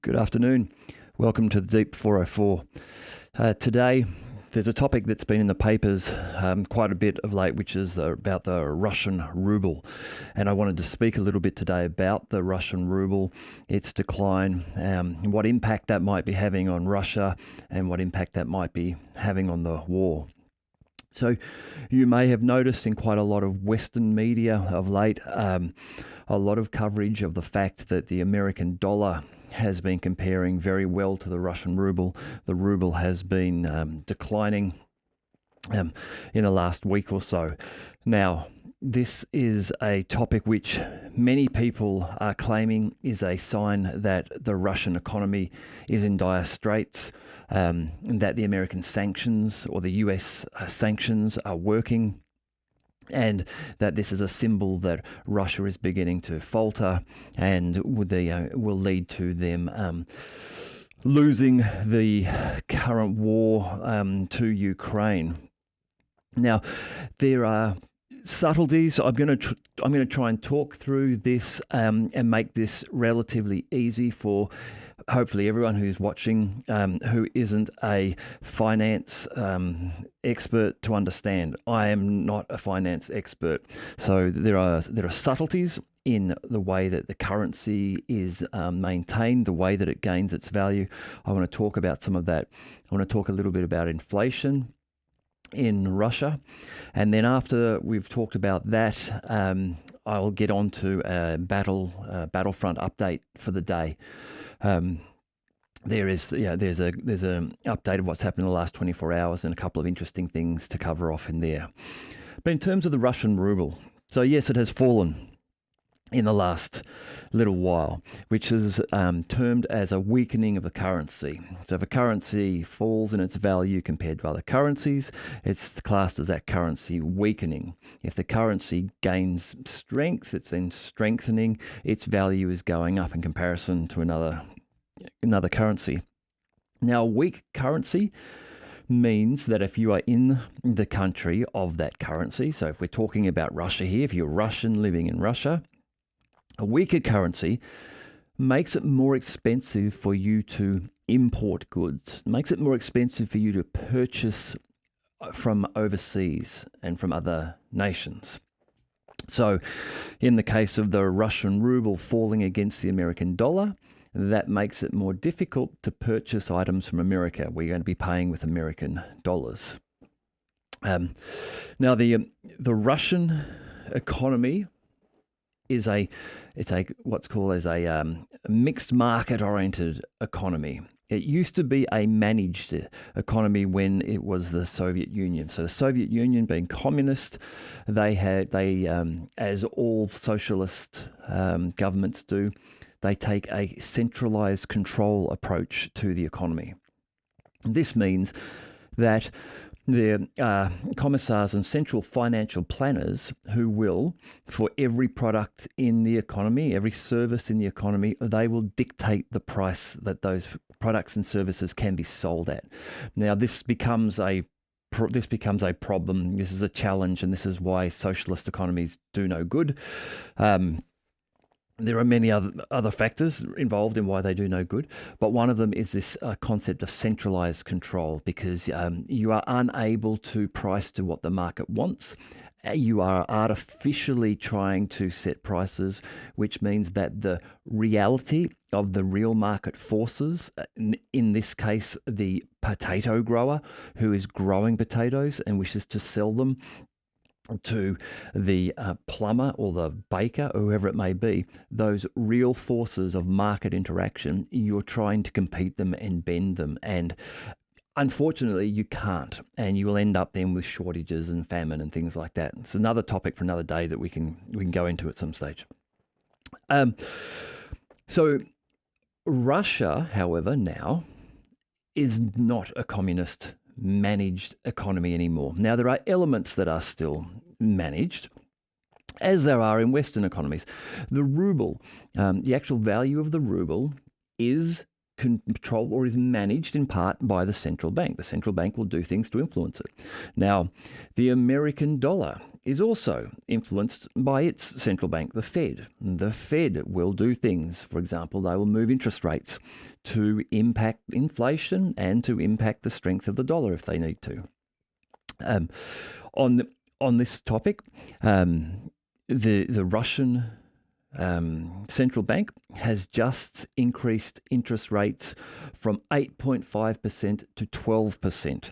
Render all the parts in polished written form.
Good afternoon. Welcome to the Deep 404. Today, there's a topic that's been in the papers quite a bit of late, which is about the Russian Ruble. And I wanted to speak a little bit today about the Russian Ruble, its decline, what impact that might be having on Russia, and what impact that might be having on the war. So you may have noticed in quite a lot of Western media of late, a lot of coverage of the fact that the American dollar has been comparing very well to the Russian ruble. The ruble has been declining in the last week or so. Now, this is a topic which many people are claiming is a sign that the Russian economy is in dire straits, that the American sanctions or the US sanctions are working, and that this is a symbol that Russia is beginning to falter and will lead to them losing the current war to Ukraine. Now, there are subtleties. I'm going to try and talk through this and make this relatively easy for hopefully everyone who's watching who isn't a finance expert to understand. I am not a finance expert, so there are subtleties in the way that the currency is maintained, the way that it gains its value. I want to talk about some of that. I want to talk a little bit about inflation in Russia, and then after we've talked about that, I'll get on to a battlefront update for the day. There's an update of what's happened in the last 24 hours and a couple of interesting things to cover off in there. But in terms of the Russian ruble, so yes, it has fallen in the last little while, which is termed as a weakening of the currency. So if a currency falls in its value compared to other currencies, it's classed as that currency weakening. If the currency gains strength, it's then strengthening. Its value is going up in comparison to another currency. Now, a weak currency means that if you are in the country of that currency, so if we're talking about Russia here, if you're Russian living in Russia, a weaker currency makes it more expensive for you to import goods, makes it more expensive for you to purchase from overseas and from other nations. So in the case of the Russian ruble falling against the American dollar, that makes it more difficult to purchase items from America. We're going to be paying with American dollars. Now, the Russian economy is what's called as a mixed market oriented economy. It used to be a managed economy when it was the Soviet Union. So the Soviet Union, being communist, they as all socialist governments do, they take a centralized control approach to the economy. This means that there are commissars and central financial planners who will, for every product in the economy, every service in the economy, they will dictate the price that those products and services can be sold at. Now, this becomes a problem. This is a challenge, and this is why socialist economies do no good. There are many other factors involved in why they do no good, but one of them is this concept of centralized control, because you are unable to price to what the market wants. You are artificially trying to set prices, which means that the reality of the real market forces, in this case, the potato grower who is growing potatoes and wishes to sell them to the plumber or the baker, or whoever it may be, those real forces of market interaction, you're trying to compete them and bend them. And unfortunately, you can't, and you will end up then with shortages and famine and things like that. It's another topic for another day that we can go into at some stage. So Russia, however, now is not a communist managed economy anymore. Now, there are elements that are still managed, as there are in Western economies. The ruble, the actual value of the ruble is controlled or is managed in part by the central bank. The central bank will do things to influence it. Now, the American dollar is also influenced by its central bank, the Fed. The Fed will do things. For example, they will move interest rates to impact inflation and to impact the strength of the dollar if they need to. On this topic, the Russian central bank has just increased interest rates from 8.5% to 12%.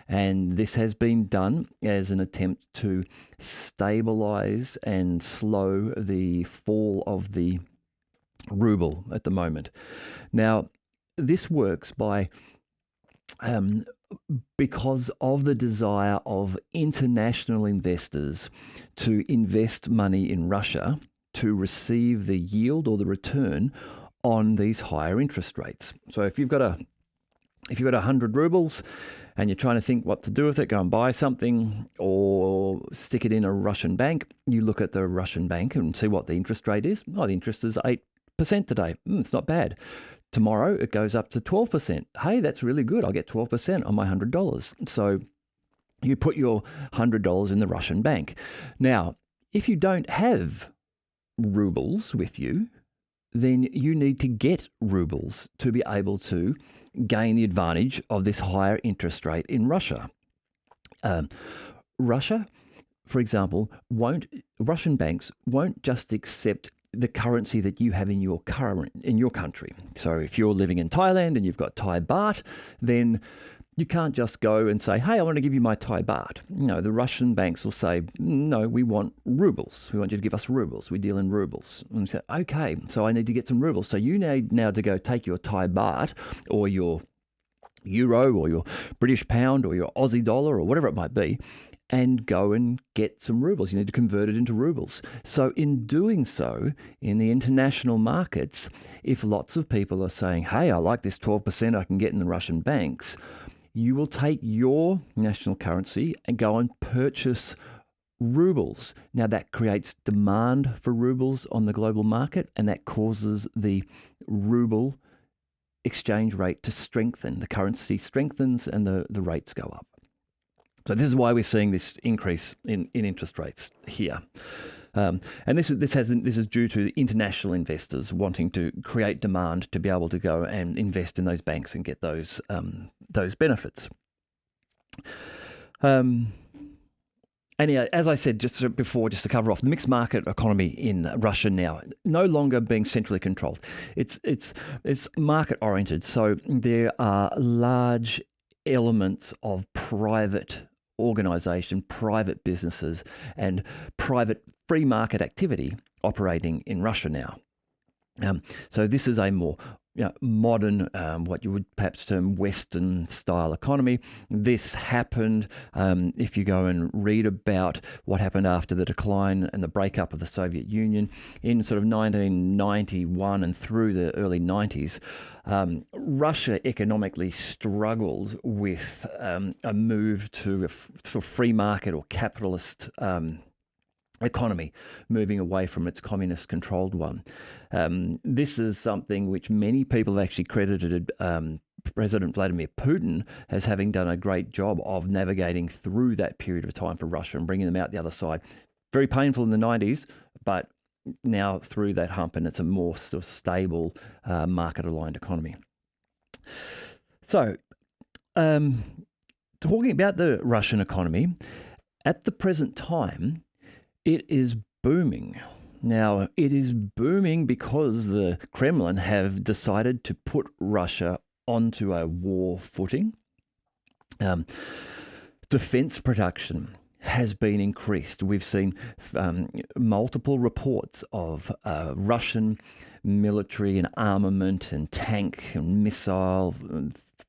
And this has been done as an attempt to stabilize and slow the fall of the ruble at the moment. Now, this works by because of the desire of international investors to invest money in Russia to receive the yield or the return on these higher interest rates. So if you've got 100 rubles and you're trying to think what to do with it, go and buy something or stick it in a Russian bank, you look at the Russian bank and see what the interest rate is. Oh, the interest is 8% today. It's not bad. Tomorrow it goes up to 12%. Hey, that's really good. I'll get 12% on my $100. So you put your $100 in the Russian bank. Now, if you don't have rubles with you, then you need to get rubles to be able to gain the advantage of this higher interest rate in Russia. Russia, for example, Russian banks won't just accept the currency that you have in your country. So if you're living in Thailand and you've got Thai Baht, then you can't just go and say, hey, I want to give you my Thai Baht. No, the Russian banks will say, no, we want rubles. We want you to give us rubles. We deal in rubles. And you say, okay, so I need to get some rubles. So you need now to go take your Thai Baht or your euro or your British pound or your Aussie dollar or whatever it might be and go and get some rubles. You need to convert it into rubles. So in doing so, in the international markets, if lots of people are saying, hey, I like this 12% I can get in the Russian banks, you will take your national currency and go and purchase rubles. Now that creates demand for rubles on the global market, and that causes the ruble exchange rate to strengthen. The currency strengthens and the rates go up. So this is why we're seeing this increase in interest rates here. And this is due to international investors wanting to create demand to be able to go and invest in those banks and get those benefits. Anyhow, as I said just before, just to cover off, the mixed market economy in Russia now, no longer being centrally controlled. It's market oriented. So there are large elements of private organisation, private businesses, and private free market activity operating in Russia now. So this is a more modern, what you would perhaps term Western style economy. This happened, if you go and read about what happened after the decline and the breakup of the Soviet Union in sort of 1991 and through the early 90s, Russia economically struggled with a move to a free market or capitalist economy, moving away from its communist-controlled one. This is something which many people have actually credited President Vladimir Putin as having done a great job of navigating through that period of time for Russia and bringing them out the other side. Very painful in the 90s, but now through that hump, and it's a more sort of stable market-aligned economy. So, talking about the Russian economy, at the present time, it is booming. Now, it is booming because the Kremlin have decided to put Russia onto a war footing. Defense production has been increased. We've seen multiple reports of Russian military and armament and tank and missile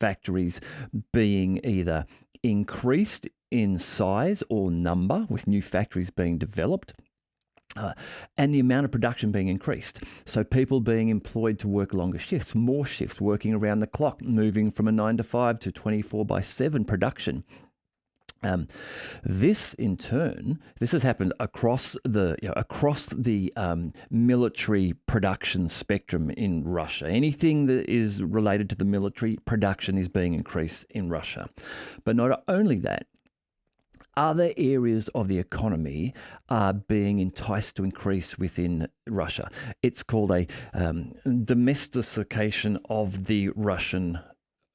factories being either increased in size or number, with new factories being developed, and the amount of production being increased. So people being employed to work longer shifts, more shifts, working around the clock, moving from a 9-to-5 to 24/7 production. This, in turn, this has happened across the military production spectrum in Russia. Anything that is related to the military production is being increased in Russia. But not only that, other areas of the economy are being enticed to increase within Russia. It's called a domestication of the Russian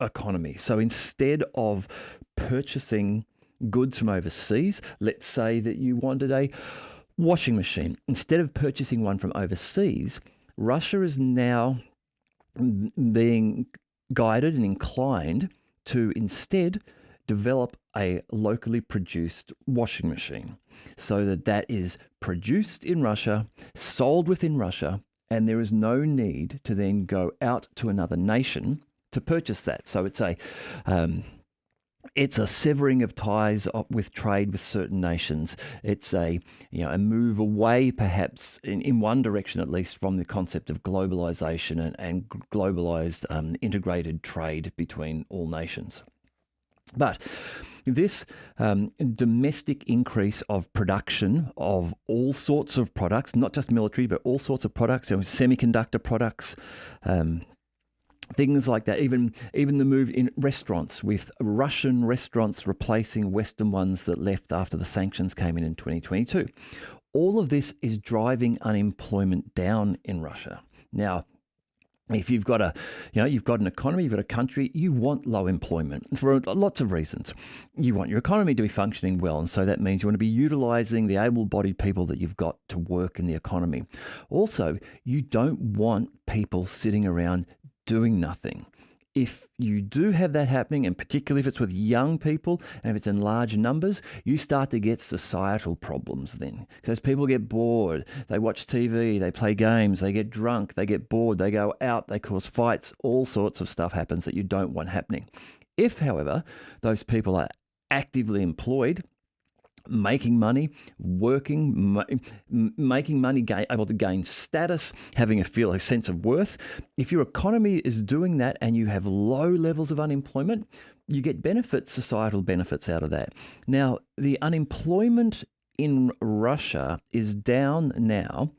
economy. So instead of purchasing goods from overseas, let's say that you wanted a washing machine. Instead of purchasing one from overseas, Russia is now being guided and inclined to instead develop a locally produced washing machine so that that is produced in Russia, sold within Russia, and there is no need to then go out to another nation to purchase that. So it's a severing of ties with trade with certain nations. It's a move away, perhaps in one direction at least, from the concept of globalization and globalized integrated trade between all nations. But this domestic increase of production of all sorts of products, not just military, but all sorts of products, semiconductor products, things like that, even the move in restaurants, with Russian restaurants replacing Western ones that left after the sanctions came in 2022. All of this is driving unemployment down in Russia. Now, if you've got an economy, you've got a country, you want low employment for lots of reasons. You want your economy to be functioning well, and so that means you want to be utilizing the able-bodied people that you've got to work in the economy. Also, you don't want people sitting around doing nothing. If you do have that happening, and particularly if it's with young people and if it's in large numbers, you start to get societal problems then. Because people get bored, they watch TV, they play games, they get drunk, they get bored, they go out, they cause fights, all sorts of stuff happens that you don't want happening. If, however, those people are actively employed, making money, working, making money, able to gain status, having a sense of worth. If your economy is doing that and you have low levels of unemployment, you get benefits, societal benefits out of that. Now, the unemployment in Russia is down now.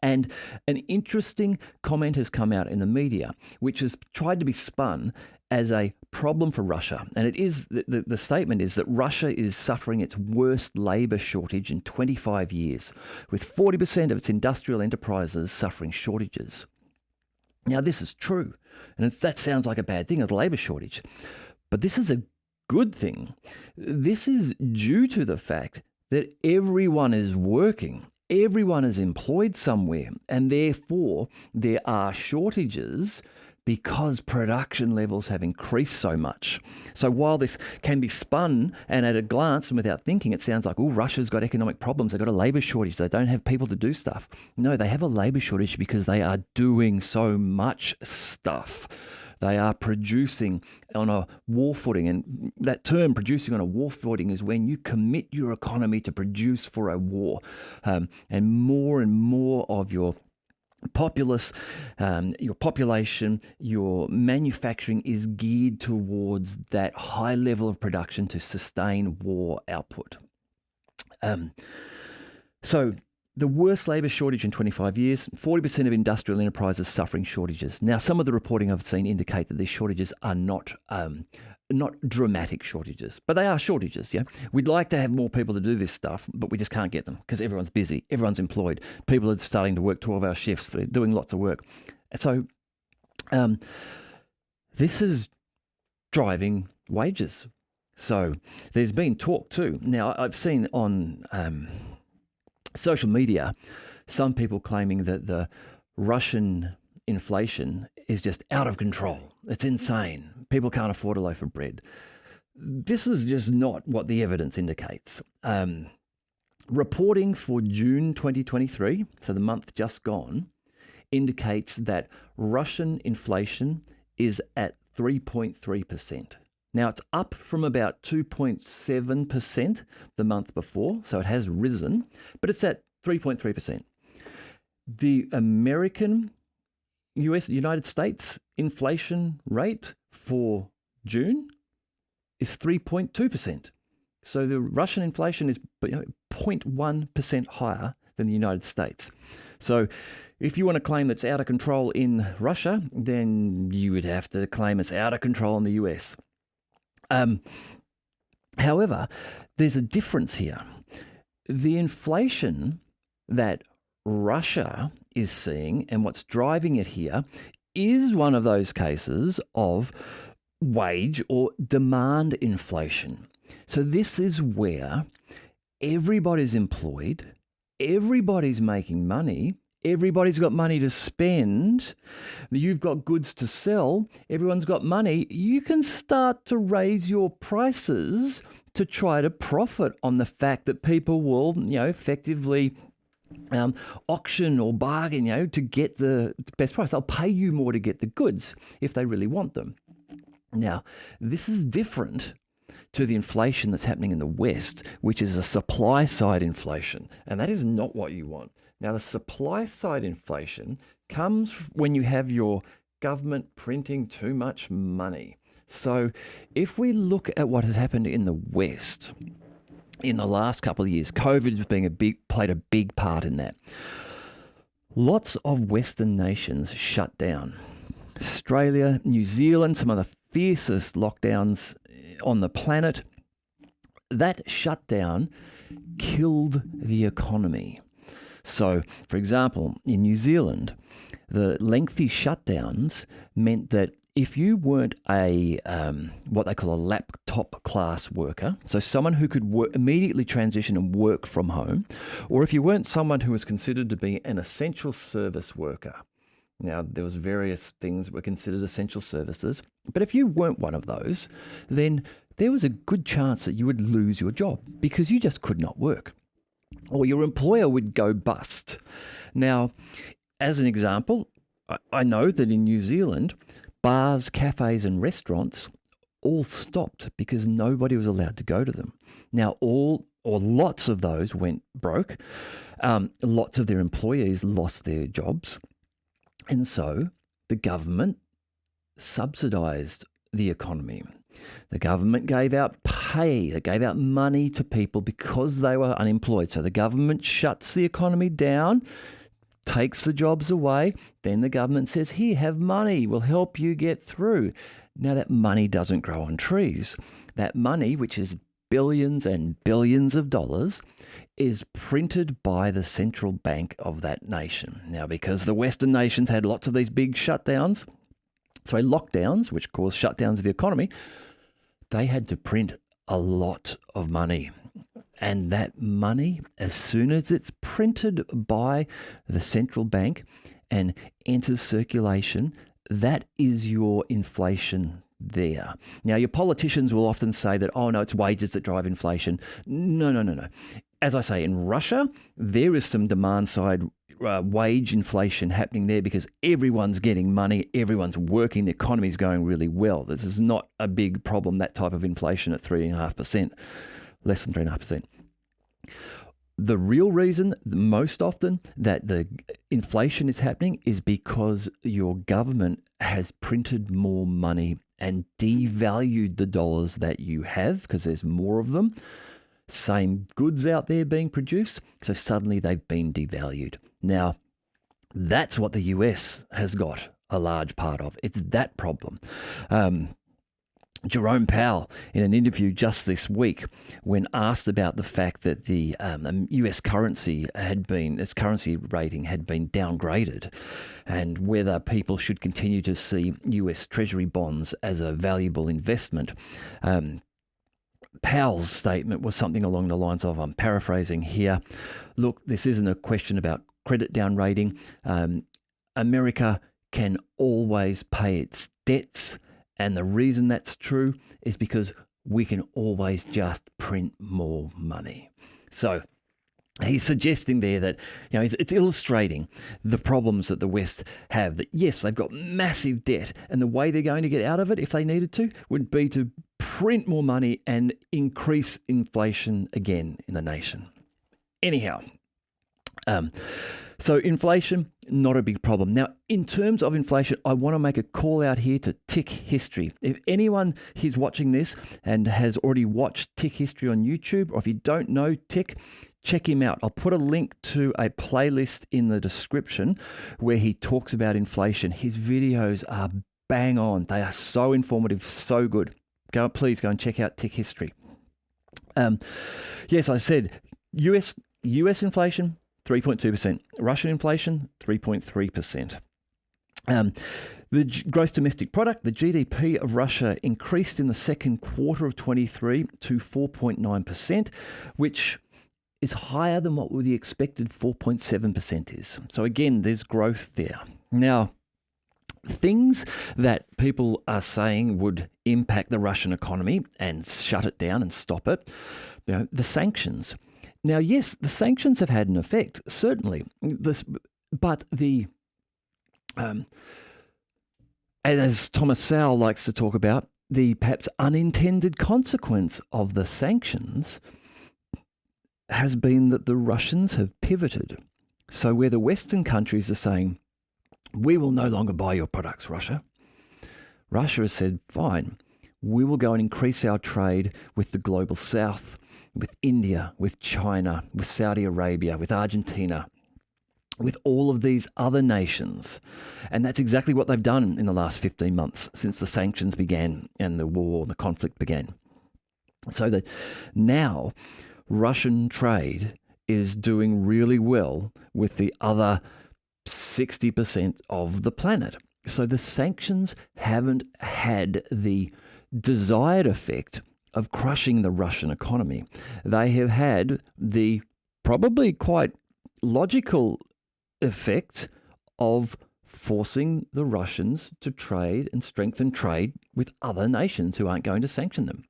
And an interesting comment has come out in the media, which has tried to be spun as a problem for Russia. And it is the statement is that Russia is suffering its worst labor shortage in 25 years, with 40% of its industrial enterprises suffering shortages. Now, this is true, and that sounds like a bad thing, a labor shortage. But this is a good thing. This is due to the fact that everyone is working. Everyone is employed somewhere, and therefore there are shortages because production levels have increased so much. So while this can be spun, and at a glance and without thinking, it sounds like, oh, Russia's got economic problems, they've got a labour shortage, they don't have people to do stuff. No, they have a labour shortage because they are doing so much stuff. They are producing on a war footing, and that term, producing on a war footing, is when you commit your economy to produce for a war, and more of your populace, your population, your manufacturing is geared towards that high level of production to sustain war output. So the worst labour shortage in 25 years, 40% of industrial enterprises suffering shortages. Now, some of the reporting I've seen indicate that these shortages are not dramatic shortages, but they are shortages, yeah? We'd like to have more people to do this stuff, but we just can't get them because everyone's busy, everyone's employed. People are starting to work 12-hour shifts, they're doing lots of work. So this is driving wages. So there's been talk too. Now, I've seen on social media some people claiming that the Russian inflation is just out of control. It's insane. People can't afford a loaf of bread. This is just not what the evidence indicates. Reporting for June 2023, so the month just gone, indicates that Russian inflation is at 3.3%. Now, it's up from about 2.7% the month before, so it has risen, but it's at 3.3%. The United States inflation rate for June is 3.2%. So the Russian inflation is 0.1% higher than the United States. So if you want to claim that's out of control in Russia, then you would have to claim it's out of control in the US. However, there's a difference here. The inflation that Russia is seeing and what's driving it here is one of those cases of wage or demand inflation. So this is where everybody's employed, everybody's making money, everybody's got money to spend, you've got goods to sell, everyone's got money. You can start to raise your prices to try to profit on the fact that people will, effectively auction or bargain, to get the best price. They'll pay you more to get the goods if they really want them. Now, this is different to the inflation that's happening in the West, which is a supply side inflation. And that is not what you want. Now, the supply side inflation comes when you have your government printing too much money. So if we look at what has happened in the West in the last couple of years, COVID has played a big part in that. Lots of Western nations shut down. Australia, New Zealand, some of the fiercest lockdowns on the planet. That shutdown killed the economy. So, for example, in New Zealand, the lengthy shutdowns meant that if you weren't a what they call a laptop class worker, so someone who could immediately transition and work from home, or if you weren't someone who was considered to be an essential service worker. Now, there was various things that were considered essential services, but if you weren't one of those, then there was a good chance that you would lose your job because you just could not work, or your employer would go bust. Now, as an example, I know that in New Zealand, bars, cafes and restaurants all stopped because nobody was allowed to go to them. Now, lots of those went broke. Lots of their employees lost their jobs. And so the government subsidised the economy. The government gave out pay, they gave out money to people because they were unemployed. So the government shuts the economy down, takes the jobs away, then the government says, here, have money, we'll help you get through. Now that money doesn't grow on trees. That money, which is billions and billions of dollars, is printed by the central bank of that nation. Now, because the Western nations had lots of these big lockdowns, which caused shutdowns of the economy, they had to print a lot of money. And that money, as soon as it's printed by the central bank and enters circulation, that is your inflation there. Now, your politicians will often say that, oh, no, it's wages that drive inflation. No. As I say, in Russia, there is some demand side wage inflation happening there because everyone's getting money, everyone's working, the economy's going really well. This is not a big problem, that type of inflation at 3.5%, less than 3.5%. The real reason, most often, that the inflation is happening is because your government has printed more money and devalued the dollars that you have because there's more of them. Same goods out there being produced, so suddenly they've been devalued. Now, that's what the US has got a large part of. It's that problem. Jerome Powell, in an interview just this week, when asked about the fact that the US currency its currency rating had been downgraded, and whether people should continue to see US Treasury bonds as a valuable investment, Powell's statement was something along the lines of, I'm paraphrasing here, look, this isn't a question about credit downgrading. America can always pay its debts. And the reason that's true is because we can always just print more money. So he's suggesting there that, it's illustrating the problems that the West have. That yes, they've got massive debt, and the way they're going to get out of it, if they needed to, would be to print more money and increase inflation again in the nation. Anyhow, so inflation, not a big problem. Now, in terms of inflation, I want to make a call out here to Tick History. If anyone is watching this and has already watched Tick History on YouTube, or if you don't know Tick, check him out. I'll put a link to a playlist in the description where he talks about inflation. His videos are bang on. They are so informative, so good. Please go and check out Tick History. Yes, I said US inflation 3.2%, Russian inflation 3.3%. The gross domestic product, the GDP of Russia, increased in the second quarter of 23 to 4.9%, which is higher than what the expected 4.7% is. So again, there's growth there. Now, things that people are saying would impact the Russian economy and shut it down and stop it, the sanctions. Now, yes, the sanctions have had an effect, certainly. But as Thomas Sowell likes to talk about, the perhaps unintended consequence of the sanctions has been that the Russians have pivoted. So where the Western countries are saying, we will no longer buy your products, Russia has said, fine, we will go and increase our trade with the global South, with India, with China, with Saudi Arabia, with Argentina, with all of these other nations. And that's exactly what they've done in the last 15 months since the sanctions began and the war, the conflict began. So that now Russian trade is doing really well with the other 60% of the planet. So the sanctions haven't had the desired effect of crushing the Russian economy. They have had the probably quite logical effect of forcing the Russians to trade and strengthen trade with other nations who aren't going to sanction them.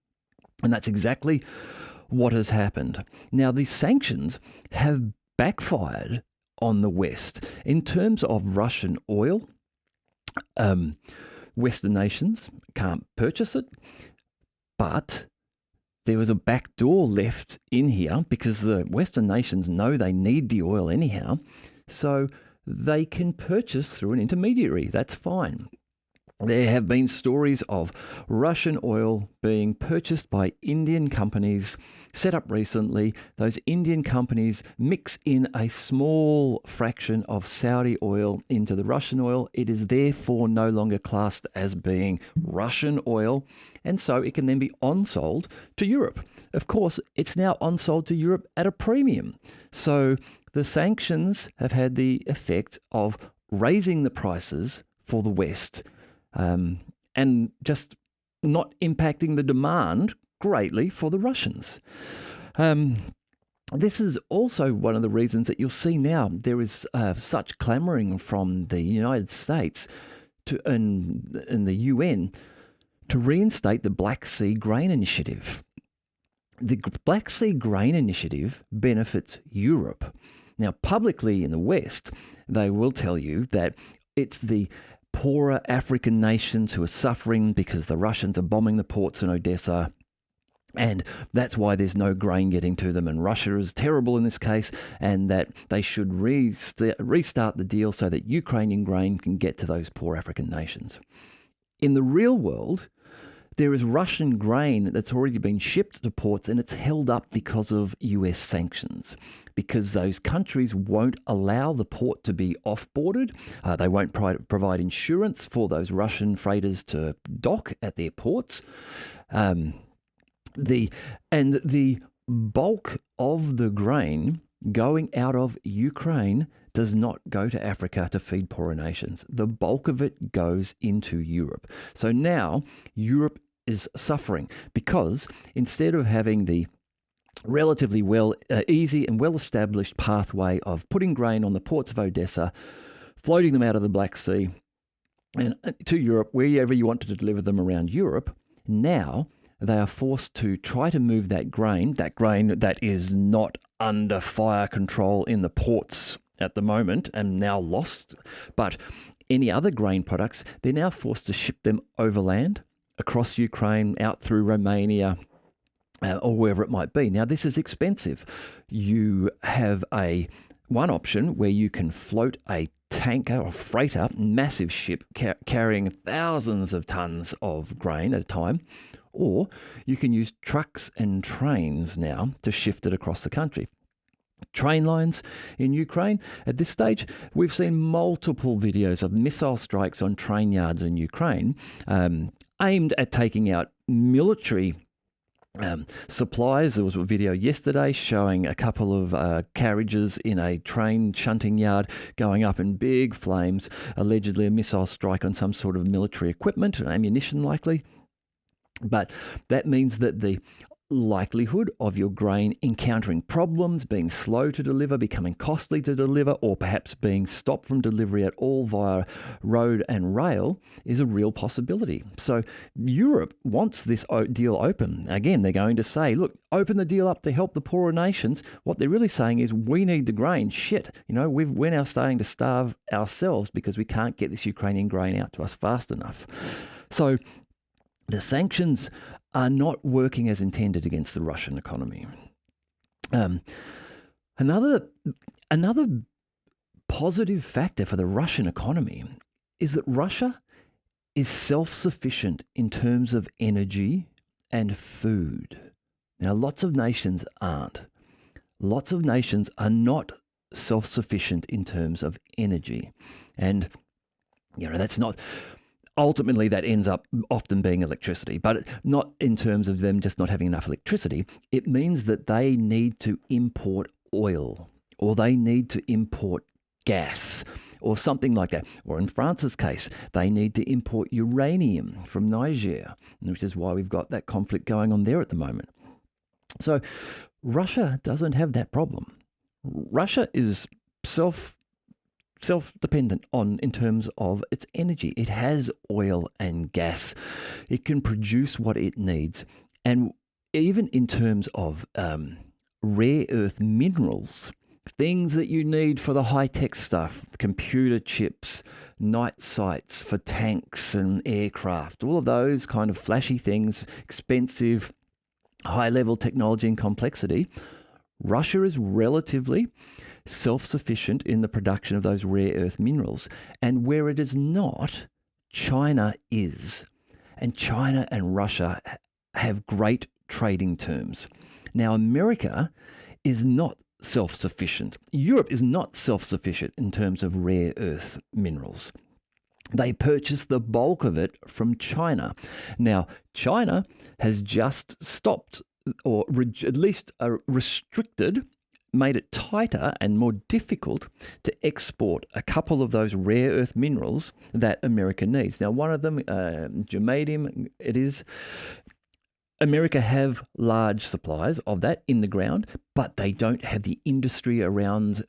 And that's exactly what has happened. Now, these sanctions have backfired on the West. In terms of Russian oil, Western nations can't purchase it, but there was a back door left in here because the Western nations know they need the oil anyhow, so they can purchase through an intermediary. That's fine. There have been stories of Russian oil being purchased by Indian companies set up recently. Those Indian companies mix in a small fraction of Saudi oil into the Russian oil. It is therefore no longer classed as being Russian oil, and so it can then be on-sold to Europe. Of course, it's now on-sold to Europe at a premium. So the sanctions have had the effect of raising the prices for the West, and just not impacting the demand greatly for the Russians. This is also one of the reasons that you'll see now there is such clamouring from the United States and the UN to reinstate the Black Sea Grain Initiative. The Black Sea Grain Initiative benefits Europe. Now, publicly in the West, they will tell you that it's the poorer African nations who are suffering because the Russians are bombing the ports in Odessa, and that's why there's no grain getting to them, and Russia is terrible in this case, and that they should restart the deal so that Ukrainian grain can get to those poor African nations. In the real world, there is Russian grain that's already been shipped to ports, and it's held up because of US sanctions, because those countries won't allow the port to be off-boarded. They won't provide insurance for those Russian freighters to dock at their ports. The bulk of the grain going out of Ukraine does not go to Africa to feed poorer nations. The bulk of it goes into Europe. So now Europe is suffering because instead of having the relatively easy and well-established pathway of putting grain on the ports of Odessa, floating them out of the Black Sea and to Europe, wherever you want to deliver them around Europe, now they are forced to try to move that grain that is not under fire control in the ports at the moment and now lost, but any other grain products, they're now forced to ship them overland across Ukraine, out through Romania, or wherever it might be. Now, this is expensive. You have one option where you can float a tanker or freighter, massive ship carrying thousands of tons of grain at a time, or you can use trucks and trains now to shift it across the country. Train lines in Ukraine. At this stage, we've seen multiple videos of missile strikes on train yards in Ukraine aimed at taking out military Supplies. There was a video yesterday showing a couple of carriages in a train shunting yard going up in big flames, allegedly a missile strike on some sort of military equipment, ammunition likely. But that means that the likelihood of your grain encountering problems, being slow to deliver, becoming costly to deliver, or perhaps being stopped from delivery at all via road and rail is a real possibility. So Europe wants this deal open. Again, they're going to say, look, open the deal up to help the poorer nations. What they're really saying is we need the grain. Shit, we're now starting to starve ourselves because we can't get this Ukrainian grain out to us fast enough. So the sanctions are not working as intended against the Russian economy. Another positive factor for the Russian economy is that Russia is self-sufficient in terms of energy and food. Now, lots of nations aren't. Lots of nations are not self-sufficient in terms of energy. And, that's not... Ultimately, that ends up often being electricity, but not in terms of them just not having enough electricity. It means that they need to import oil, or they need to import gas, or something like that. Or in France's case, they need to import uranium from Niger, which is why we've got that conflict going on there at the moment. So Russia doesn't have that problem. Russia is self-dependent in terms of its energy. It has oil and gas. It can produce what it needs. And even in terms of rare earth minerals, things that you need for the high-tech stuff, computer chips, night sights for tanks and aircraft, all of those kind of flashy things, expensive, high-level technology and complexity, Russia is relatively self-sufficient in the production of those rare earth minerals. And where it is not, China is. And China and Russia have great trading terms. Now, America is not self-sufficient. Europe is not self-sufficient in terms of rare earth minerals. They purchase the bulk of it from China. Now, China has just stopped, or at least restricted, made it tighter and more difficult to export a couple of those rare earth minerals that America needs. Now, one of them, germanium, it is. America have large supplies of that in the ground, but they don't have the industry around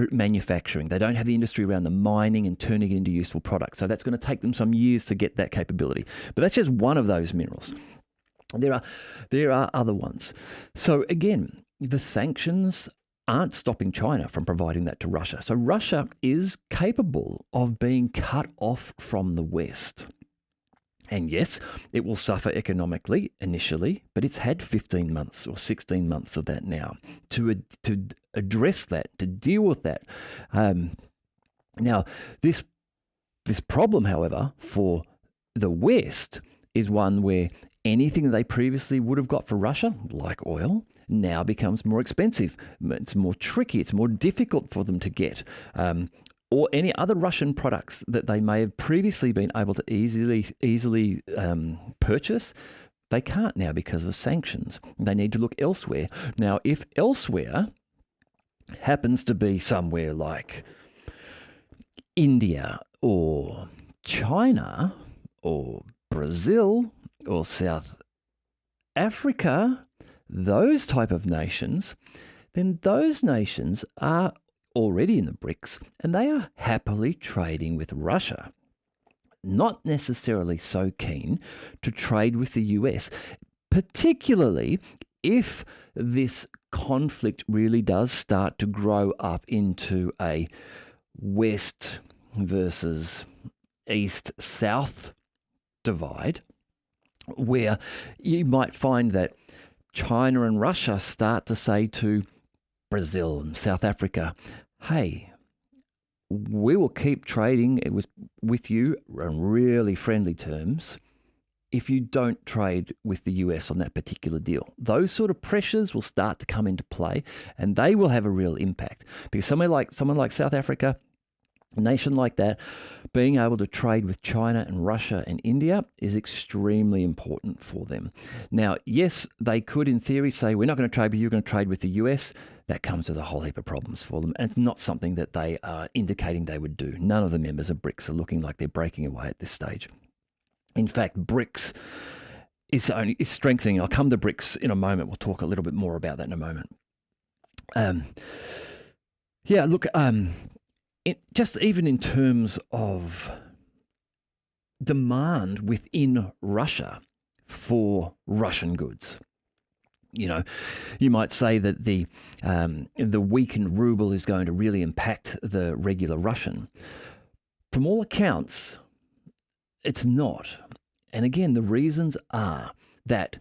manufacturing. They don't have the industry around the mining and turning it into useful products. So that's going to take them some years to get that capability. But that's just one of those minerals. There are other ones. So again, the sanctions aren't stopping China from providing that to Russia. So Russia is capable of being cut off from the West. And yes, it will suffer economically initially, but it's had 15 months or 16 months of that now to address that, to deal with that. Now, this problem, however, for the West is one where anything that they previously would have got for Russia, like oil, now becomes more expensive. It's more tricky. It's more difficult for them to get. Or any other Russian products that they may have previously been able to easily purchase, they can't now because of sanctions. They need to look elsewhere. Now, if elsewhere happens to be somewhere like India or China or Brazil or South Africa, those type of nations, then those nations are already in the BRICS, and they are happily trading with Russia. Not necessarily so keen to trade with the US, particularly if this conflict really does start to grow up into a West versus East-South divide, where you might find that China and Russia start to say to Brazil and South Africa, hey, we will keep trading with you on really friendly terms if you don't trade with the US on that particular deal. Those sort of pressures will start to come into play, and they will have a real impact. Because someone like South Africa A nation like that, being able to trade with China and Russia and India is extremely important for them. Now, yes, they could in theory say, we're not going to trade with you, we're going to trade with the US. That comes with a whole heap of problems for them. And it's not something that they are indicating they would do. None of the members of BRICS are looking like they're breaking away at this stage. In fact, BRICS is strengthening. I'll come to BRICS in a moment. We'll talk a little bit more about that in a moment. Just even in terms of demand within Russia for Russian goods. You know, you might say that the weakened ruble is going to really impact the regular Russian. From all accounts, it's not. And again, the reasons are that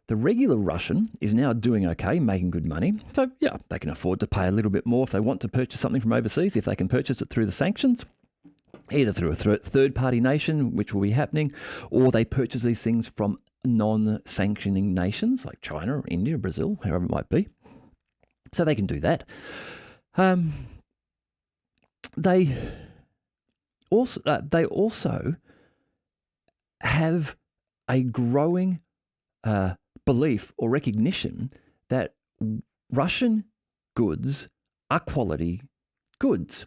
the regular Russian is now doing okay, making good money. So, yeah, they can afford to pay a little bit more if they want to purchase something from overseas, if they can purchase it through the sanctions, either through a third-party nation, which will be happening, or they purchase these things from non-sanctioning nations like China or India or Brazil, whoever it might be. So they can do that. They also have a growing belief or recognition that Russian goods are quality goods.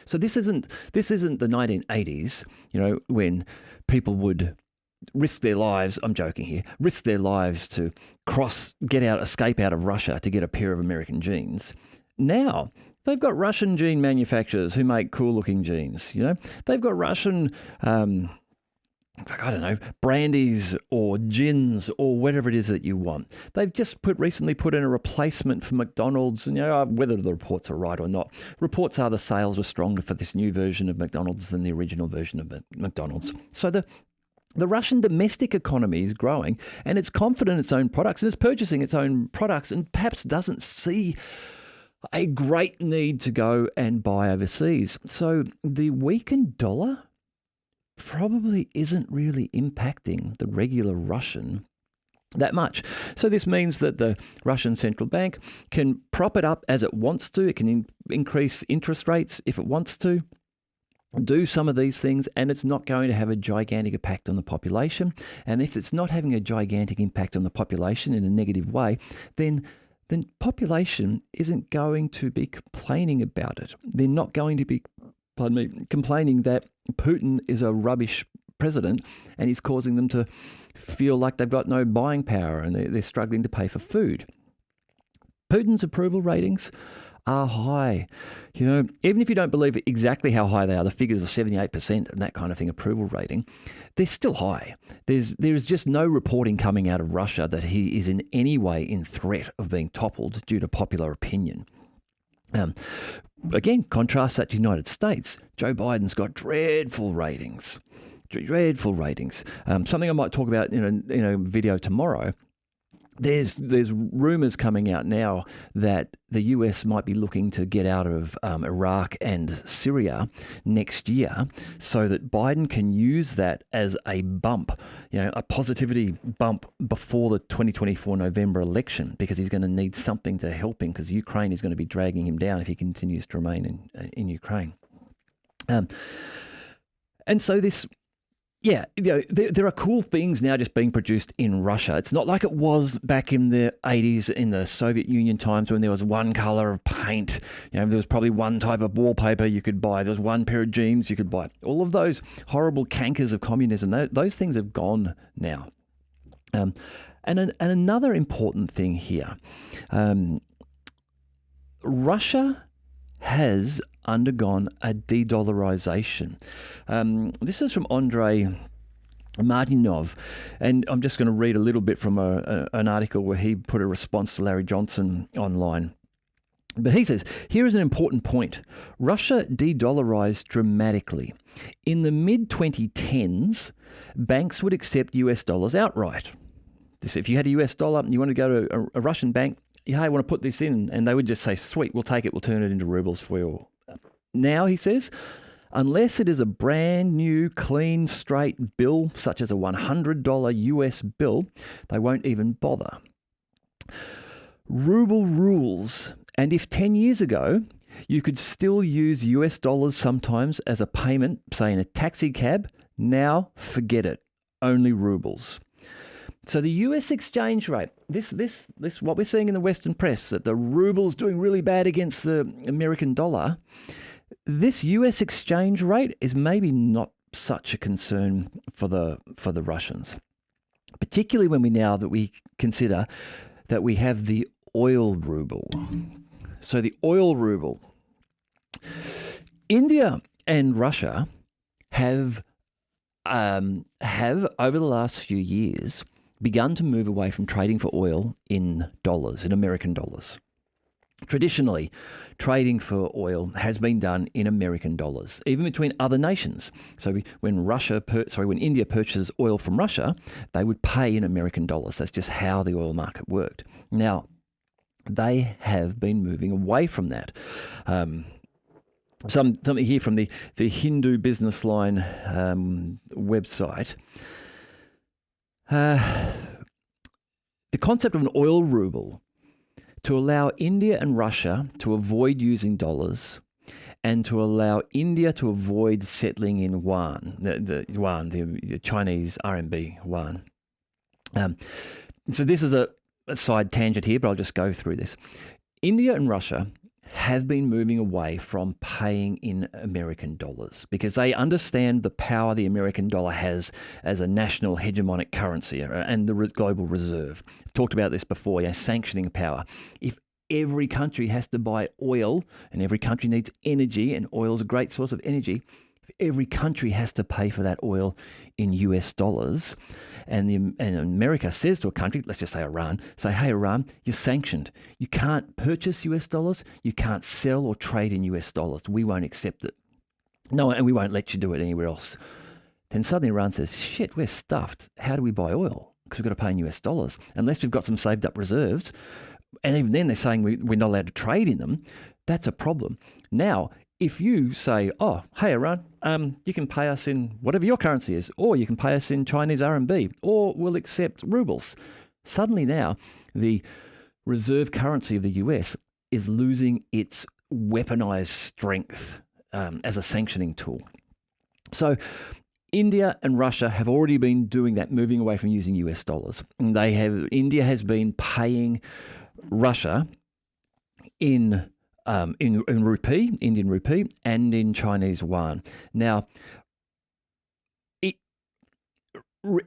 So this isn't the 1980s, you know, when people would risk their lives, I'm joking here, risk their lives to escape out of Russia to get a pair of American jeans. Now, they've got Russian jean manufacturers who make cool-looking jeans, you know. They've got Russian brandies or gins or whatever it is that you want. They've just recently put in a replacement for McDonald's, and, you know, whether the reports are right or not. Reports are the sales were stronger for this new version of McDonald's than the original version of McDonald's. So the Russian domestic economy is growing, and it's confident in its own products, and it's purchasing its own products, and perhaps doesn't see a great need to go and buy overseas. So the weakened dollar probably isn't really impacting the regular Russian that much. So this means that the Russian central bank can prop it up as it wants to. It can increase interest rates if it wants to, do some of these things, and it's not going to have a gigantic impact on the population. And if it's not having a gigantic impact on the population in a negative way, then population isn't going to be complaining about it. They're not going to be complaining that Putin is a rubbish president and he's causing them to feel like they've got no buying power and they're struggling to pay for food. Putin's approval ratings are high. You know, even if you don't believe exactly how high they are, the figures of 78% and that kind of thing, approval rating, they're still high. There's just no reporting coming out of Russia that he is in any way in threat of being toppled due to popular opinion. Again, contrast that to the United States. Joe Biden's got dreadful ratings. Something I might talk about in a video tomorrow. There's rumors coming out now that the US might be looking to get out of Iraq and Syria next year so that Biden can use that as a bump, you know, a positivity bump before the 2024 November election, because he's going to need something to help him, because Ukraine is going to be dragging him down if he continues to remain in Ukraine. And so this... Yeah, you know, there are cool things now just being produced in Russia. It's not like it was back in the 80s in the Soviet Union times when there was one color of paint. You know, there was probably one type of wallpaper you could buy. There was one pair of jeans you could buy. All of those horrible cankers of communism, those things have gone now. And another important thing here, Russia has undergone a de-dollarization. This is from Andrei Martinov, and I'm just going to read a little bit from an article where he put a response to Larry Johnson online. But he says, here is an important point. Russia de-dollarized dramatically. In the mid-2010s, banks would accept US dollars outright. If you had a US dollar and you wanted to go to a Russian bank, hey, I want to put this in, and they would just say, sweet, we'll take it, we'll turn it into rubles for you. Now, he says, unless it is a brand new, clean, straight bill, such as a $100 US bill, they won't even bother. Ruble rules. And if 10 years ago You could still use US dollars sometimes as a payment, say in a taxi cab. Now, forget it. Only rubles. So the US exchange rate, this what we're seeing in the Western press, that the ruble's doing really bad against the American dollar. This US exchange rate is maybe not such a concern for the Russians, particularly when we consider that we have the oil ruble. So the oil ruble, India and Russia have over the last few years begun to move away from trading for oil in dollars, in American dollars. Traditionally, trading for oil has been done in American dollars, even between other nations. So when India purchases oil from Russia, they would pay in American dollars. That's just how the oil market worked. Now, they have been moving away from that. Something here from the Hindu Business Line website. The concept of an oil ruble to allow India and Russia to avoid using dollars and to allow India to avoid settling in yuan, the Chinese RMB yuan. So this is a side tangent here, but I'll just go through this. India and Russia have been moving away from paying in American dollars because they understand the power the American dollar has as a national hegemonic currency and the global reserve. I've talked about this before, sanctioning power. If every country has to buy oil and every country needs energy, and oil is a great source of energy, if every country has to pay for that oil in US dollars, and America says to a country, let's just say Iran, hey Iran, you're sanctioned. You can't purchase US dollars. You can't sell or trade in US dollars. We won't accept it. No, and we won't let you do it anywhere else. Then suddenly Iran says, shit, we're stuffed. How do we buy oil? Because we've got to pay in US dollars. Unless we've got some saved up reserves, and even then they're saying we're not allowed to trade in them, that's a problem. Now, if you say, oh, hey, Iran, you can pay us in whatever your currency is, or you can pay us in Chinese RMB, or we'll accept rubles. Suddenly now, the reserve currency of the US is losing its weaponized strength as a sanctioning tool. So India and Russia have already been doing that, moving away from using US dollars. And India has been paying Russia in rupee, Indian rupee, and in Chinese yuan. Now,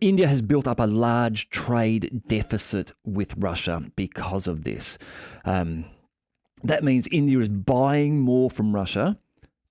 India has built up a large trade deficit with Russia because of this. That means India is buying more from Russia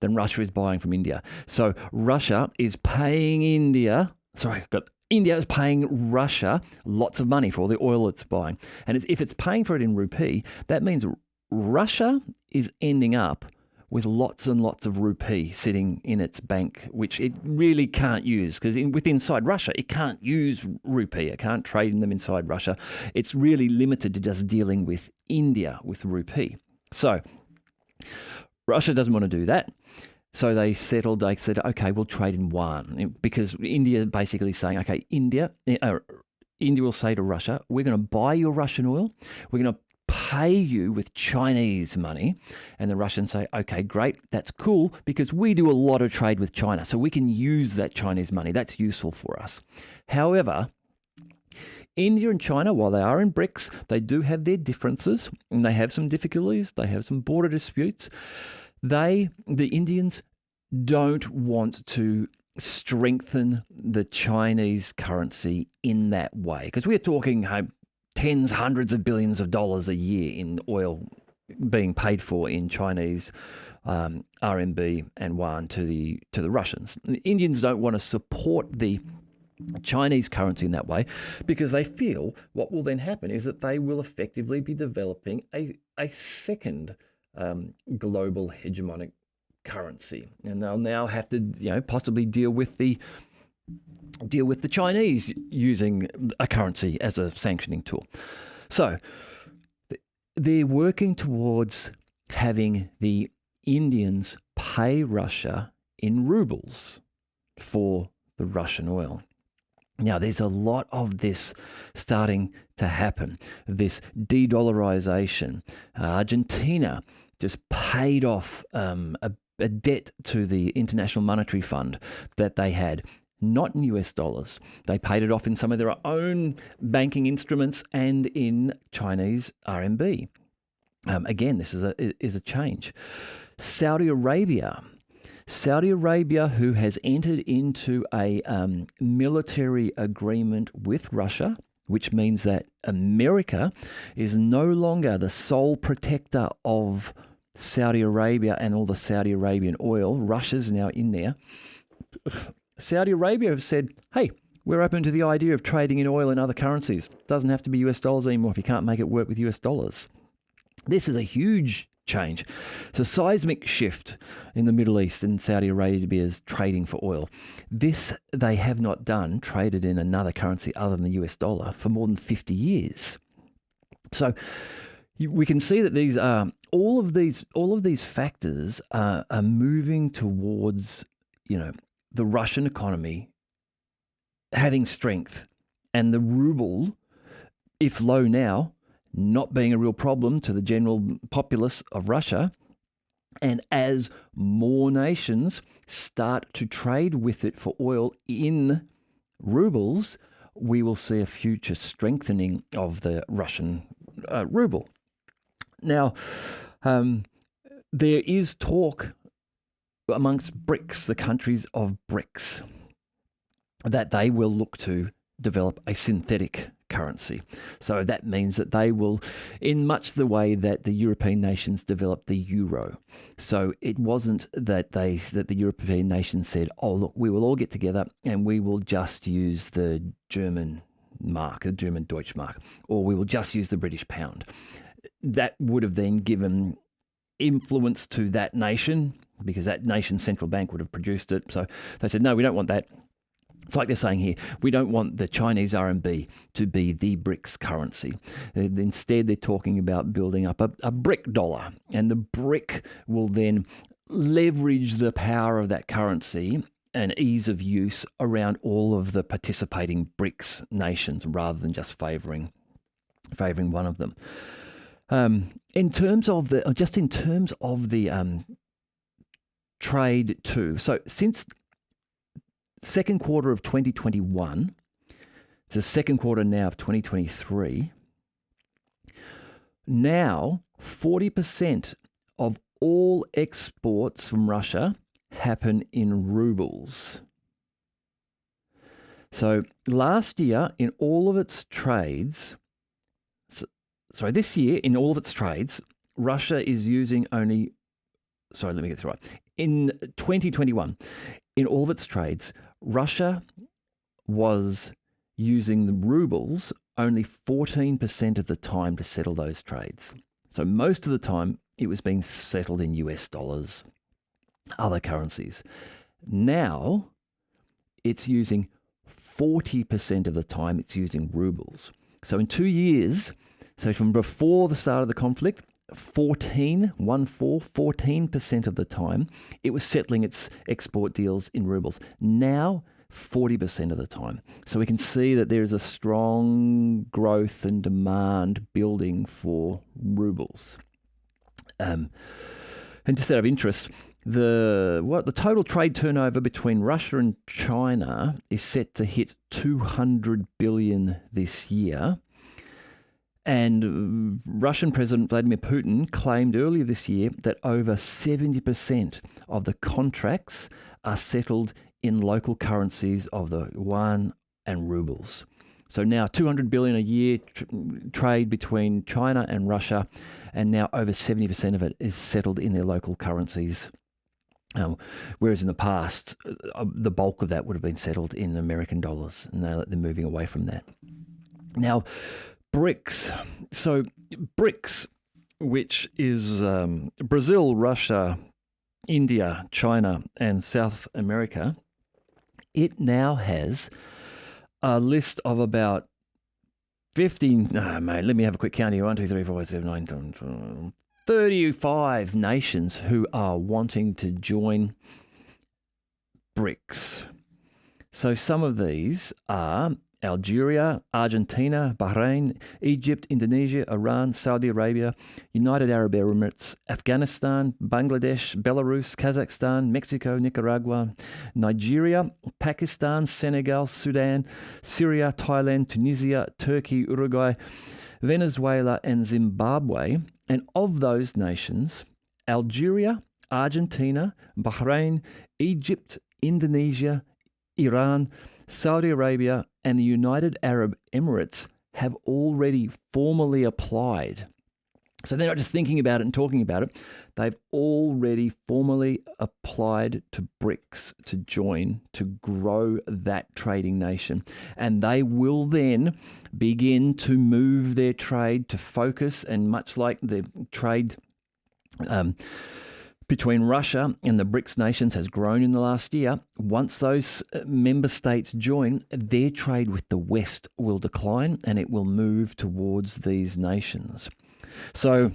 than Russia is buying from India. So Russia is paying India is paying Russia lots of money for all the oil it's buying. And if it's paying for it in rupee, that means Russia is ending up with lots and lots of rupee sitting in its bank, which it really can't use because inside Russia, it can't use rupee. It can't trade in them inside Russia. It's really limited to just dealing with India with rupee. So Russia doesn't want to do that. So they said, okay, we'll trade in yuan because India is basically saying, okay, India will say to Russia, we're going to buy your Russian oil. We're going to pay you with Chinese money. And the Russians say, okay, great, that's cool because we do a lot of trade with China, so we can use that Chinese money. That's useful for us. However, India and China, while they are in BRICS, they do have their differences and they have some difficulties. They have some border disputes. The Indians don't want to strengthen the Chinese currency in that way because we're talking tens, hundreds of billions of dollars a year in oil being paid for in Chinese RMB and yuan to the Russians. The Indians don't want to support the Chinese currency in that way because they feel what will then happen is that they will effectively be developing a second global hegemonic currency, and they'll now have to possibly deal with the Chinese using a currency as a sanctioning tool. So they're working towards having the Indians pay Russia in rubles for the Russian oil. Now, there's a lot of this starting to happen, this de-dollarization. Argentina just paid off a debt to the International Monetary Fund that they had, not in US dollars. They paid it off in some of their own banking instruments and in Chinese RMB. Again, this is a change. Saudi Arabia, who has entered into a military agreement with Russia, which means that America is no longer the sole protector of Saudi Arabia and all the Saudi Arabian oil. Russia's now in there. Saudi Arabia have said, hey, we're open to the idea of trading in oil and other currencies. It doesn't have to be US dollars anymore if you can't make it work with US dollars. This is a huge change. It's a seismic shift in the Middle East, and Saudi Arabia's trading for oil. This they have not done, traded in another currency other than the US dollar for more than 50 years. So we can see that these all of these factors are moving towards, the Russian economy having strength, and the ruble, if low now, not being a real problem to the general populace of Russia. And as more nations start to trade with it for oil in rubles, we will see a future strengthening of the Russian ruble. Now, there is talk amongst BRICS, the countries of BRICS, that they will look to develop a synthetic currency. So that means that they will, in much the way that the European nations developed the euro. So it wasn't that the European nations said, oh, look, we will all get together and we will just use the German mark, the German Deutschmark, or we will just use the British pound. That would have then given influence to that nation, because that nation's central bank would have produced it. So they said, no, we don't want that. It's like they're saying here, we don't want the Chinese RMB to be the BRICS currency. Instead, they're talking about building up a BRIC dollar, and the BRIC will then leverage the power of that currency and ease of use around all of the participating BRICS nations, rather than just favouring one of them. In terms of the trade too. So since second quarter of 2021, it's the second quarter now of 2023, now 40% of all exports from Russia happen in rubles. So last year, in all of its trades, this year, in all of its trades, Russia is using only, let me get this right. In 2021, in all of its trades, Russia was using the rubles only 14% of the time to settle those trades. So most of the time, it was being settled in US dollars, other currencies. Now, it's using 40% of the time, it's using rubles. So in 2 years, so from before the start of the conflict, 14% of the time, it was settling its export deals in rubles. Now, 40% of the time. So we can see that there is a strong growth and demand building for rubles. And just out of interest, the total trade turnover between Russia and China is set to hit 200 billion this year. And Russian President Vladimir Putin claimed earlier this year that over 70% of the contracts are settled in local currencies of the yuan and rubles. So now 200 billion a year trade between China and Russia, and now over 70% of it is settled in their local currencies. Whereas in the past, the bulk of that would have been settled in American dollars. And now they're moving away from that. Now, BRICS. So BRICS, which is Brazil, Russia, India, China, and South America, it now has a list of about 15, let me have a quick count here. 1, 2, 3, 4, 5, 7, 9, 10, 12, 35 nations who are wanting to join BRICS. So some of these are Algeria, Argentina, Bahrain, Egypt, Indonesia, Iran, Saudi Arabia, United Arab Emirates, Afghanistan, Bangladesh, Belarus, Kazakhstan, Mexico, Nicaragua, Nigeria, Pakistan, Senegal, Sudan, Syria, Thailand, Tunisia, Turkey, Uruguay, Venezuela, and Zimbabwe. And of those nations, Algeria, Argentina, Bahrain, Egypt, Indonesia, Iran, Saudi Arabia, and the United Arab Emirates have already formally applied. So they're not just thinking about it and talking about it. They've already formally applied to BRICS to join, to grow that trading nation. And they will then begin to move their trade to focus, and much like the trade between Russia and the BRICS nations has grown in the last year, once those member states join, their trade with the West will decline and it will move towards these nations. So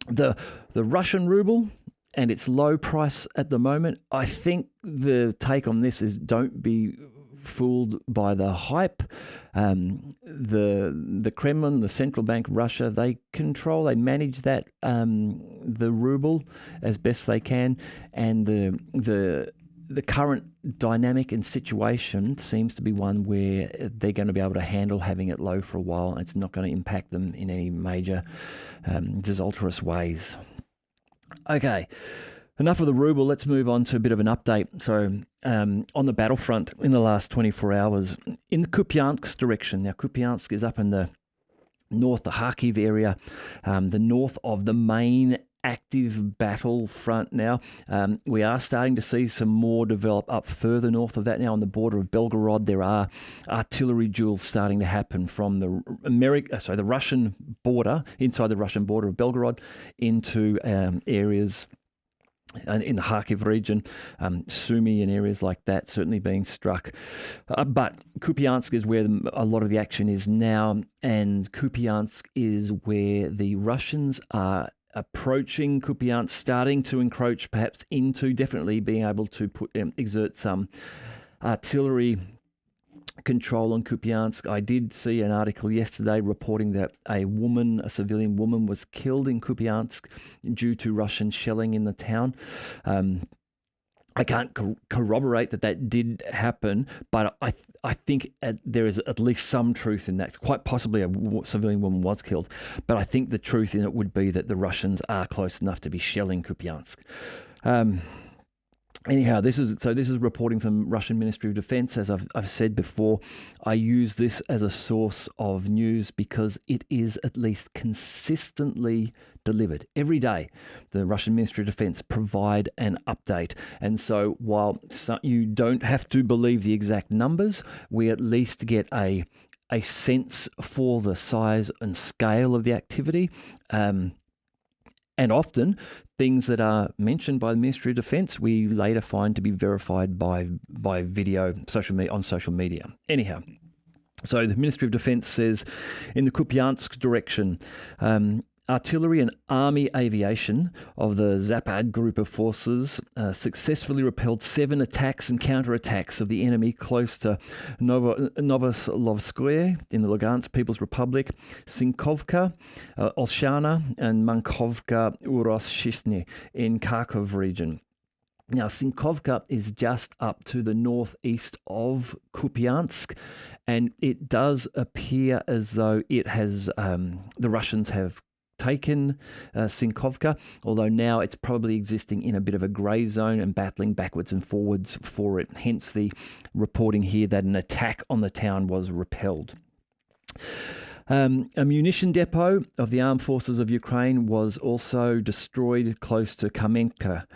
the Russian ruble and its low price at the moment, I think the take on this is don't be fooled by the hype. The Kremlin, the central bank of Russia, they manage that the ruble as best they can, and the current dynamic and situation seems to be one where they're going to be able to handle having it low for a while. It's not going to impact them in any major disastrous ways. Okay. Enough of the ruble, let's move on to a bit of an update. So on the battlefront in the last 24 hours, in the Kupiansk's direction. Now, Kupiansk is up in the north, the Kharkiv area, the north of the main active battlefront now. We are starting to see some more develop up further north of that now on the border of Belgorod. There are artillery duels starting to happen from the Russian border, inside the Russian border of Belgorod, into areas in the Kharkiv region, Sumy and areas like that certainly being struck. But Kupiansk is where a lot of the action is now, and Kupiansk is where the Russians are approaching Kupiansk, starting to encroach perhaps into definitely being able to exert some artillery control on Kupiansk. I did see an article yesterday reporting that a civilian woman was killed in Kupiansk due to Russian shelling in the town. I can't corroborate that did happen, but I think there is at least some truth in that. Quite possibly a civilian woman was killed, but I think the truth in it would be that the Russians are close enough to be shelling Kupiansk. Anyhow, this is reporting from Russian Ministry of Defense. As I've said before, I use this as a source of news because it is at least consistently delivered. Every day, the Russian Ministry of Defense provide an update. And so while you don't have to believe the exact numbers, we at least get a sense for the size and scale of the activity. And often, things that are mentioned by the Ministry of Defense, we later find to be verified by video, on social media. Anyhow, so the Ministry of Defense says in the Kupiansk direction, artillery and army aviation of the Zapad group of forces successfully repelled 7 attacks and counterattacks of the enemy close to Novoslovskoye in the Lugansk People's Republic, Sinkovka, Olshana, and Mankovka Uroshishny in Kharkov region. Now, Sinkovka is just up to the northeast of Kupiansk, and it does appear as though it has the Russians have taken Sinkovka, although now it's probably existing in a bit of a grey zone and battling backwards and forwards for it. Hence the reporting here that an attack on the town was repelled. A munition depot of the armed forces of Ukraine was also destroyed close to Kamenka.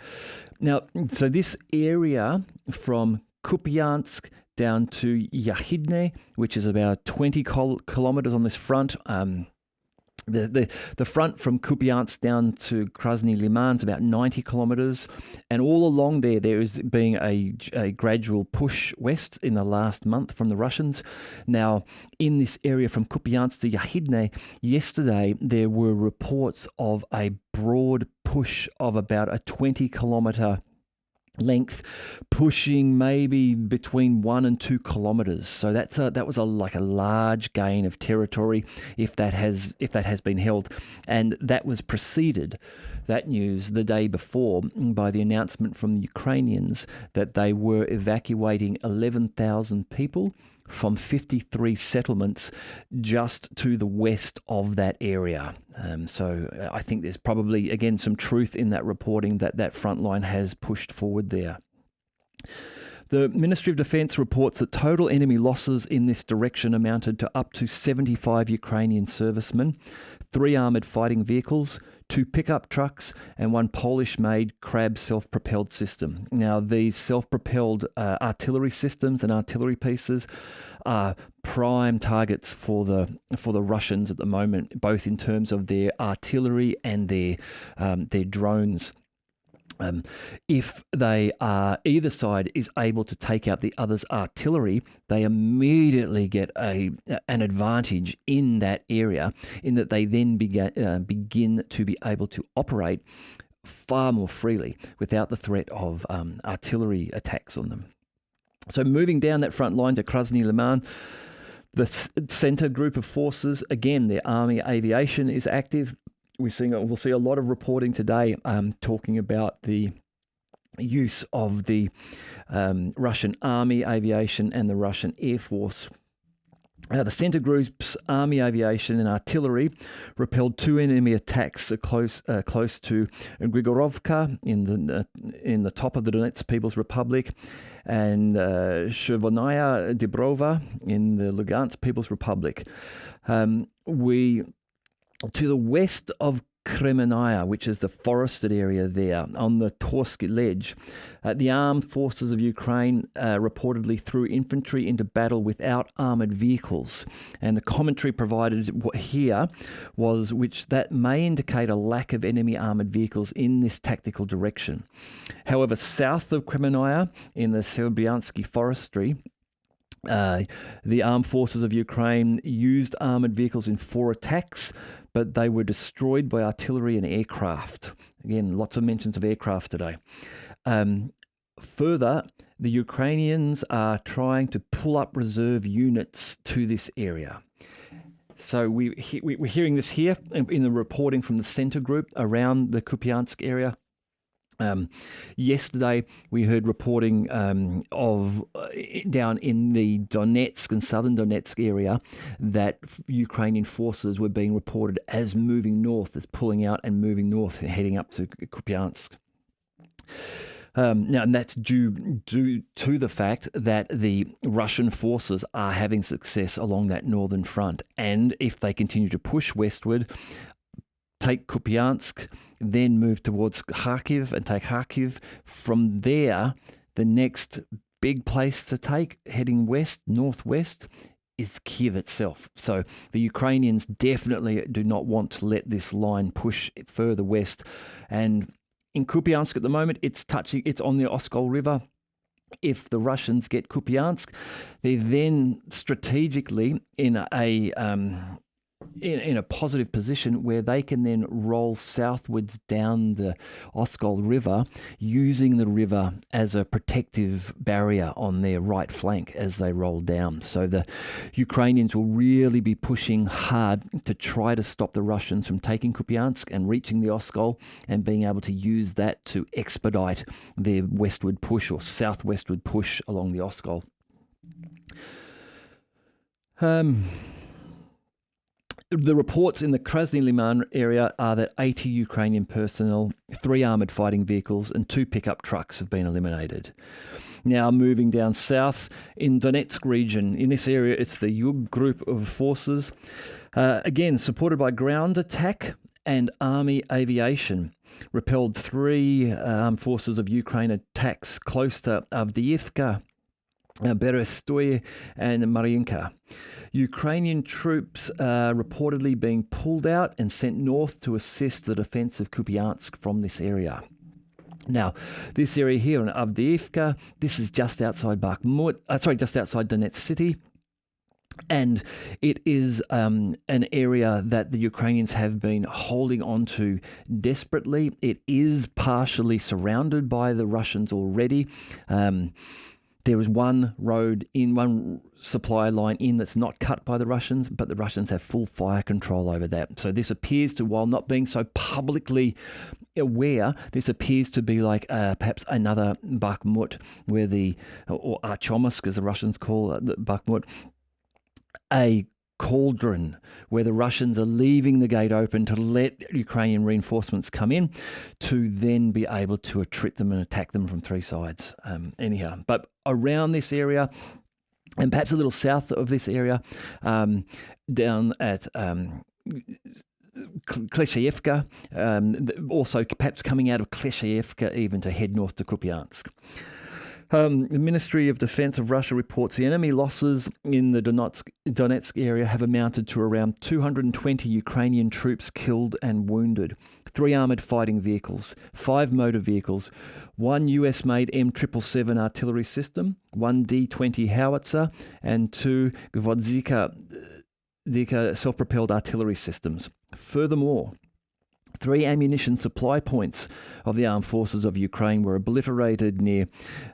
Now, so this area from Kupiansk down to Yahidne, which is about 20 kilometers on this front, The front from Kupiansk down to Krasny Liman is about 90 kilometers, and all along there is being a gradual push west in the last month from the Russians. Now, in this area from Kupiansk to Yahidne, yesterday there were reports of a broad push of about a 20-kilometer length, pushing maybe between 1 and 2 kilometers. So that was like a large gain of territory if that has been held, and that was preceded, that news, the day before by the announcement from the Ukrainians that they were evacuating 11,000 people from 53 settlements just to the west of that area. So I think there's probably, again, some truth in that reporting that front line has pushed forward there. The Ministry of Defence reports that total enemy losses in this direction amounted to up to 75 Ukrainian servicemen, 3 armoured fighting vehicles, 2 pickup trucks, and 1 Polish-made Crab self-propelled system. Now, these self-propelled artillery systems and artillery pieces are prime targets for the Russians at the moment, both in terms of their artillery and their drones. If either side is able to take out the other's artillery, they immediately get an advantage in that area, in that they then begin to be able to operate far more freely without the threat of artillery attacks on them. So moving down that front line to Krasny Liman, the centre group of forces, again, their army aviation is active. We'll see a lot of reporting today talking about the use of the Russian Army aviation and the Russian Air Force. The centre group's army aviation and artillery repelled 2 enemy attacks close to Grigorovka in the top of the Donetsk People's Republic, and Chervonaya Dibrova in the Lugansk People's Republic. To the west of Kremenaya, which is the forested area there on the Torsk ledge, the armed forces of Ukraine reportedly threw infantry into battle without armoured vehicles. And the commentary provided here was that may indicate a lack of enemy armoured vehicles in this tactical direction. However, south of Kremenaya, in the Serbiansky forestry, the armed forces of Ukraine used armoured vehicles in 4 attacks, but they were destroyed by artillery and aircraft. Again, lots of mentions of aircraft today. Further, the Ukrainians are trying to pull up reserve units to this area. So we're hearing this here in the reporting from the centre group around the Kupiansk area. Yesterday, we heard reporting of down in the Donetsk and southern Donetsk area that Ukrainian forces were being reported as moving north, as pulling out and moving north, heading up to Kupiansk. Now, and that's due to the fact that the Russian forces are having success along that northern front. And if they continue to push westward, take Kupiansk, then move towards Kharkiv and take Kharkiv. From there, the next big place to take, heading northwest, is Kiev itself. So the Ukrainians definitely do not want to let this line push further west. And in Kupiansk at the moment, it's on the Oskol River. If the Russians get Kupiansk, they're then strategically in a positive position where they can then roll southwards down the Oskol River, using the river as a protective barrier on their right flank as they roll down. So the Ukrainians will really be pushing hard to try to stop the Russians from taking Kupiansk and reaching the Oskol, and being able to use that to expedite their westward push or southwestward push along the Oskol. The reports in the Krasny Liman area are that 80 Ukrainian personnel, 3 armoured fighting vehicles and 2 pickup trucks have been eliminated. Now moving down south in Donetsk region, in this area it's the Yug group of forces, again supported by ground attack and army aviation, repelled 3 armed forces of Ukraine attacks close to Avdiivka, Berestoye and Mariinka. Ukrainian troops are reportedly being pulled out and sent north to assist the defence of Kupiansk from this area. Now, this area here in Avdiivka, this is just outside just outside Donetsk city. And it is an area that the Ukrainians have been holding on to desperately. It is partially surrounded by the Russians already. There is one supply line in that's not cut by the Russians, but the Russians have full fire control over that. So this appears to, while not being so publicly aware, this appears to be like perhaps another Bakhmut, or Archomovsk, as the Russians call Bakhmut, a cauldron where the Russians are leaving the gate open to let Ukrainian reinforcements come in to then be able to attrit them and attack them from three sides. But around this area, and perhaps a little south of this area, down at Kleshayevka, also perhaps coming out of Kleshayevka even to head north to Kupiansk. The Ministry of Defense of Russia reports the enemy losses in the Donetsk area have amounted to around 220 Ukrainian troops killed and wounded, 3 armoured fighting vehicles, 5 motor vehicles, 1 US-made M777 artillery system, 1 D-20 howitzer, and 2 Gvozdika self-propelled artillery systems. Furthermore, 3 ammunition supply points of the armed forces of Ukraine were obliterated near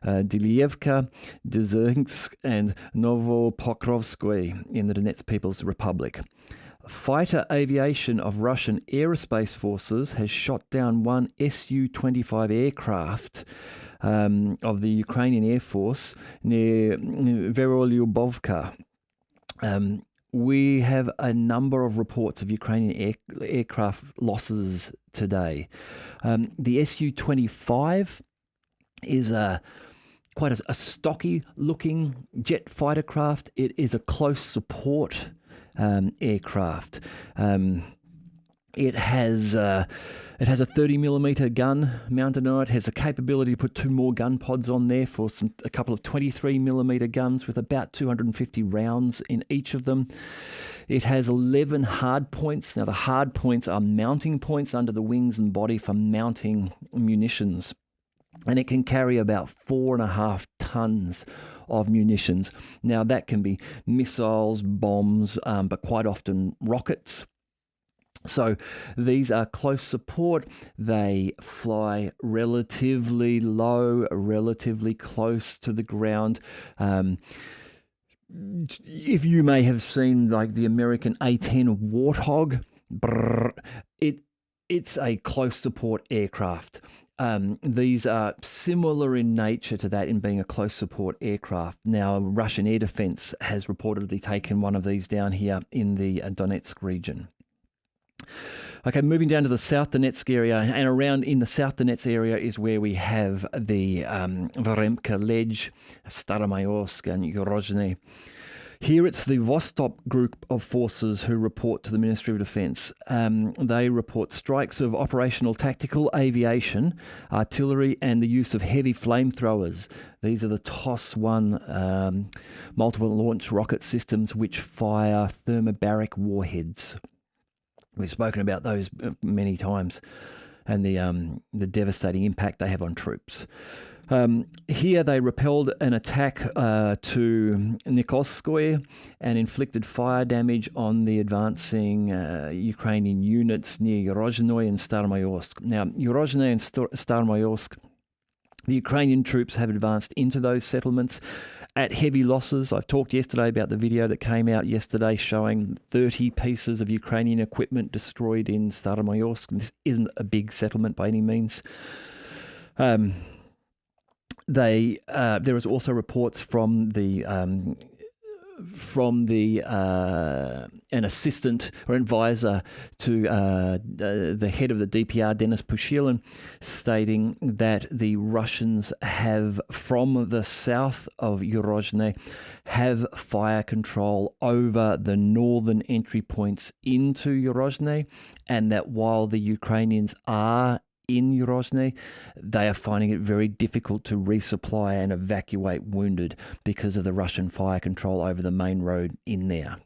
Dilyevka, Dzержinsk, and Novopokrovskoye in the Donetsk People's Republic. Fighter aviation of Russian aerospace forces has shot down 1 Su-25 aircraft of the Ukrainian Air Force near Verolyubovka. We have a number of reports of Ukrainian aircraft losses today. The Su-25 is quite a stocky-looking jet fighter craft. It is a close support aircraft. It has a 30mm gun mounted on it. It has the capability to put 2 more gun pods on there for a couple of 23mm guns with about 250 rounds in each of them. It has 11 hard points. Now, the hard points are mounting points under the wings and body for mounting munitions. And it can carry about 4.5 tons of munitions. Now, that can be missiles, bombs, but quite often rockets. So these are close support. They fly relatively low, relatively close to the ground. If you may have seen like the American A-10 Warthog, it's a close support aircraft. These are similar in nature to that in being a close support aircraft. Now, Russian air defense has reportedly taken one of these down here in the Donetsk region. Okay, moving down to the South Donetsk area, and around in the South Donetsk area is where we have the Vremka Ledge, Staromayorsk, and Yorozhny. Here it's the Vostok group of forces who report to the Ministry of Defense. They report strikes of operational tactical aviation, artillery, and the use of heavy flamethrowers. These are the TOS-1 multiple launch rocket systems which fire thermobaric warheads. We've spoken about those many times and the devastating impact they have on troops. Here they repelled an attack to Nikolskoye and inflicted fire damage on the advancing Ukrainian units near Yorozhny and Staromayorsk. Now, Yorozhny and Staromayorsk, the Ukrainian troops have advanced into those settlements at heavy losses. I've talked yesterday about the video that came out yesterday showing 30 pieces of Ukrainian equipment destroyed in Staromayorsk. This isn't a big settlement by any means. There is also reports from an assistant or advisor to the head of the DPR, Denis Pushilin, stating that the Russians have, from the south of Yorozhny, have fire control over the northern entry points into Yorozhny, and that while the Ukrainians are in Yorozhny, they are finding it very difficult to resupply and evacuate wounded because of the Russian fire control over the main road in there.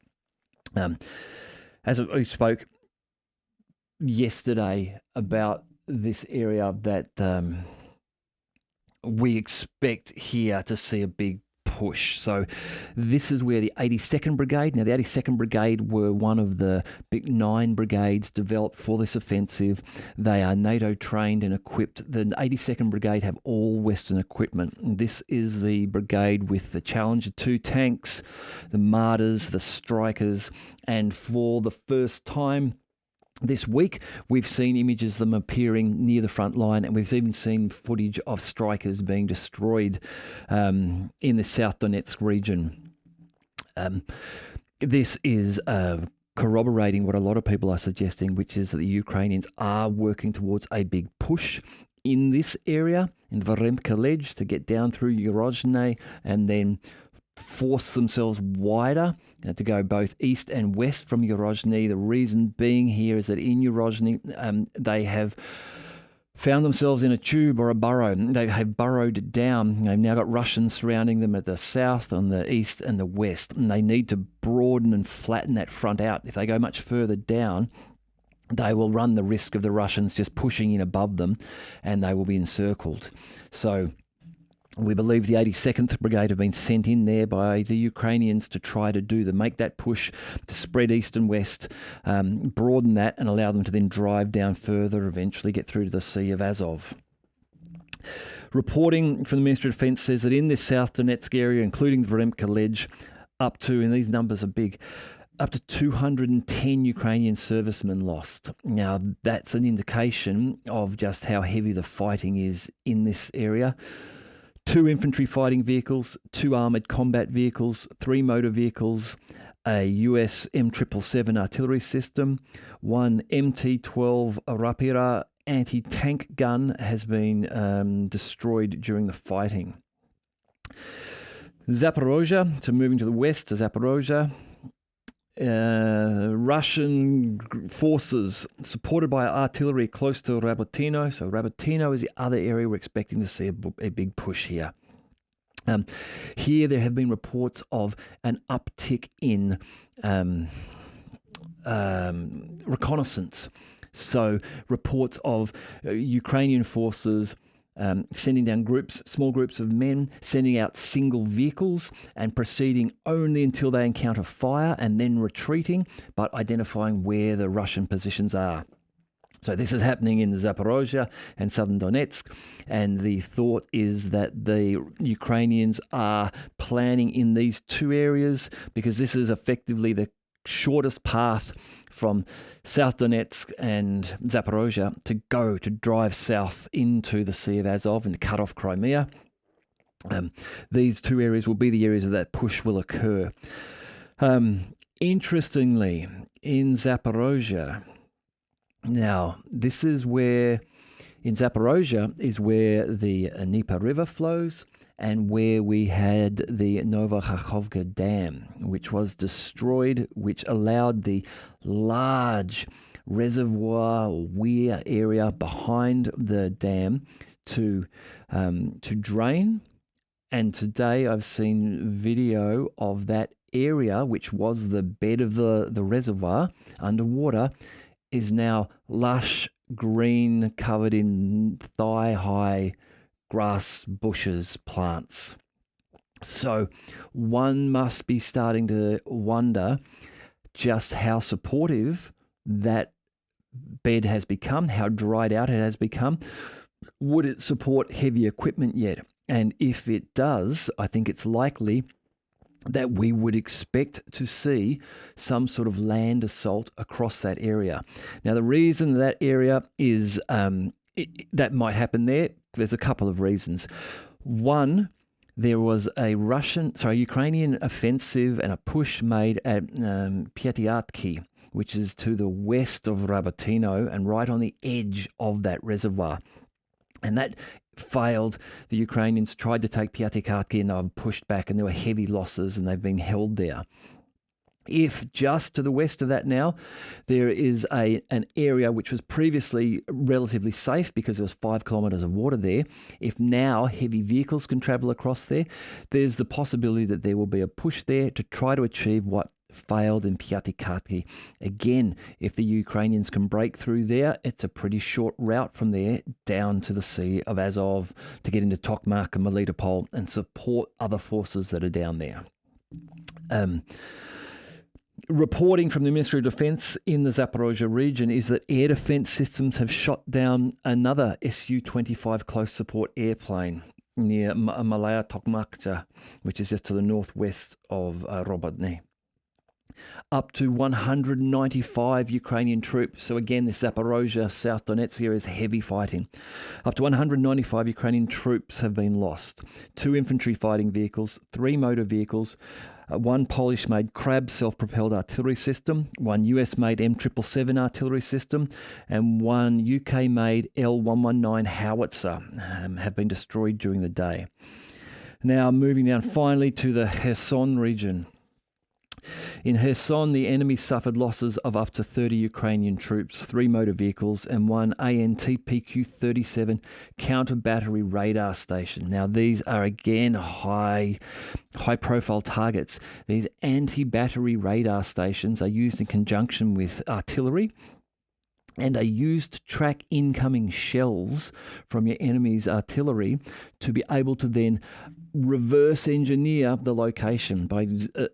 As we spoke yesterday about this area, that we expect here to see a big push. So this is where the 82nd Brigade, now the 82nd Brigade were one of the big 9 brigades developed for this offensive. They are NATO trained and equipped. The 82nd Brigade have all Western equipment. And this is the brigade with the Challenger 2 tanks, the Martyrs, the Strikers, and for the first time this week, we've seen images of them appearing near the front line, and we've even seen footage of Strikers being destroyed in the South Donetsk region. This is corroborating what a lot of people are suggesting, which is that the Ukrainians are working towards a big push in this area, in Vremka Ledge, to get down through Eurozhny and then force themselves wider, to go both east and west from Eurozhny. The reason being here is that in Eurozhny, they have found themselves in a tube or a burrow. They have burrowed down. They've now got Russians surrounding them at the south, on the east and the west, and they need to broaden and flatten that front out. If they go much further down, they will run the risk of the Russians just pushing in above them, and they will be encircled. So we believe the 82nd Brigade have been sent in there by the Ukrainians to try to make that push to spread east and west, broaden that, and allow them to then drive down further, eventually get through to the Sea of Azov. Reporting from the Ministry of Defence says that in this South Donetsk area, including the Vremka Ledge, and these numbers are big, up to 210 Ukrainian servicemen lost. Now, that's an indication of just how heavy the fighting is in this area. 2 infantry fighting vehicles, 2 armoured combat vehicles, 3 motor vehicles, a US M777 artillery system, 1 MT-12 Rapira anti-tank gun has been destroyed during the fighting. Zaporozhye, so moving to the west to Zaporozhye, Russian forces supported by artillery close to Rabotino. So Rabotino is the other area we're expecting to see a big push here. Here there have been reports of an uptick in reconnaissance. So reports of Ukrainian forces sending down small groups of men, sending out single vehicles and proceeding only until they encounter fire and then retreating, but identifying where the Russian positions are. So this is happening in Zaporozhye and southern Donetsk, and the thought is that the Ukrainians are planning in these 2 areas because this is effectively the shortest path from South Donetsk and Zaporozhye to drive south into the Sea of Azov and to cut off Crimea. These 2 areas will be the areas where that push will occur. Interestingly, in Zaporozhye, now this is where, in Zaporozhye is where the Dnieper River flows, and where we had the Novokhovka Dam, which was destroyed, which allowed the large reservoir or weir area behind the dam to drain. And today I've seen video of that area, which was the bed of the reservoir underwater, is now lush, green, covered in thigh-high grass, bushes, plants. So one must be starting to wonder just how supportive that bed has become, how dried out it has become. Would it support heavy equipment yet? And if it does, I think it's likely that we would expect to see some sort of land assault across that area. Now, the reason that area is that might happen there's a couple of reasons. One, there was a Ukrainian offensive and a push made at Piatiatki, which is to the west of Rabotino and right on the edge of that reservoir. And that failed. The Ukrainians tried to take Piatiatki and they were pushed back, and there were heavy losses and they've been held there. If just to the west of that now, there is an area which was previously relatively safe because there was 5 kilometres of water there. If now heavy vehicles can travel across there, there's the possibility that there will be a push there to try to achieve what failed in Piatikati. Again, if the Ukrainians can break through there, it's a pretty short route from there down to the Sea of Azov to get into Tokmak and Melitopol and support other forces that are down there. Reporting from the Ministry of Defence in the Zaporozhye region is that air defence systems have shot down another Su-25 close support airplane near Malaya Tokmakja, which is just to the northwest of Robotny. Up to 195 Ukrainian troops. So again, this Zaporozhye, South Donetsk area is heavy fighting. Up to 195 Ukrainian troops have been lost. 2 infantry fighting vehicles, 3 motor vehicles, 1 Polish-made Krab self-propelled artillery system, 1 US-made M777 artillery system, and 1 UK-made L119 howitzer have been destroyed during the day. Now moving down finally to the Kherson region. In Kherson, the enemy suffered losses of up to 30 Ukrainian troops, 3 motor vehicles, and 1 ANTPQ-37 counter-battery radar station. Now, these are again high-profile targets. These anti-battery radar stations are used in conjunction with artillery and are used to track incoming shells from your enemy's artillery to be able to then reverse engineer the location. By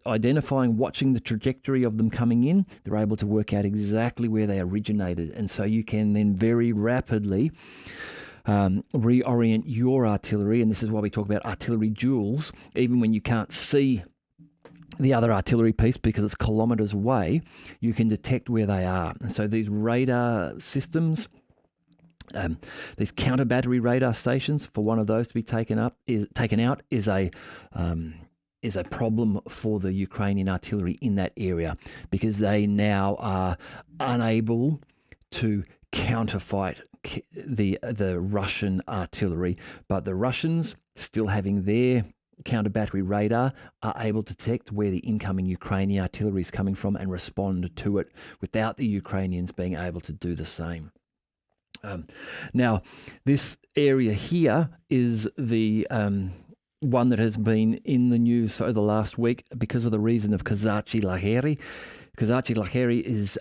identifying, watching the trajectory of them coming in, they're able to work out exactly where they originated. And so you can then very rapidly reorient your artillery. And this is why we talk about artillery duels. Even when you can't see the other artillery piece because it's kilometres away, you can detect where they are. And so these radar systems, these counter battery radar stations, for one of those to be taken out is a problem for the Ukrainian artillery in that area, because they now are unable to counterfight the Russian artillery. But the Russians, still having their counter battery radar, are able to detect where the incoming Ukrainian artillery is coming from and respond to it without the Ukrainians being able to do the same. Now, this area here is the one that has been in the news for the last week because of the reason of Kazachi-Laheri. Kazachi-Laheri is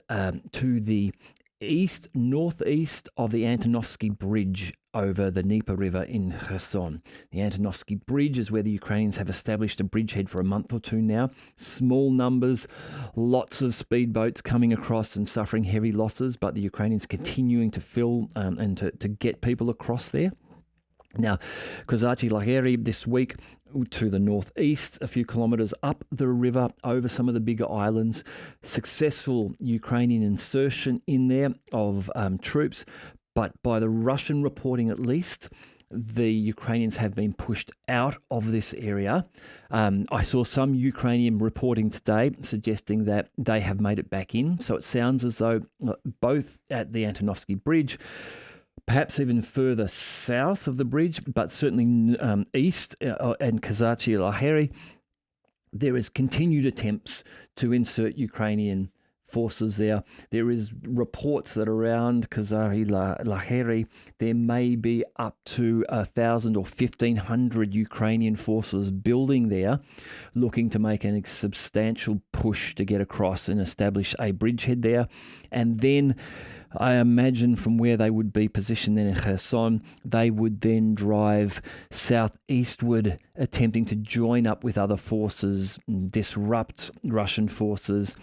to the northeast of the Antonovsky Bridge over the Dnieper River in Kherson. The Antonovsky Bridge is where the Ukrainians have established a bridgehead for a month or two now. Small numbers, lots of speedboats coming across and suffering heavy losses, but the Ukrainians continuing to fill and to get people across there. Now, Kazachi-Laheri this week to the northeast, a few kilometres up the river, over some of the bigger islands. Successful Ukrainian insertion in there of troops, but by the Russian reporting at least, the Ukrainians have been pushed out of this area. I saw some Ukrainian reporting today suggesting that they have made it back in. So it sounds as though both at the Antonovsky Bridge, perhaps even further south of the bridge, but certainly east and Kazachi-Laheri, there is continued attempts to insert Ukrainian forces there. There is reports that around Kazachi-Laheri there may be up to 1,000 or 1,500 Ukrainian forces building there, looking to make a substantial push to get across and establish a bridgehead there. And then I imagine from where they would be positioned then in Kherson, they would then drive southeastward, attempting to join up with other forces, disrupt Russian forces,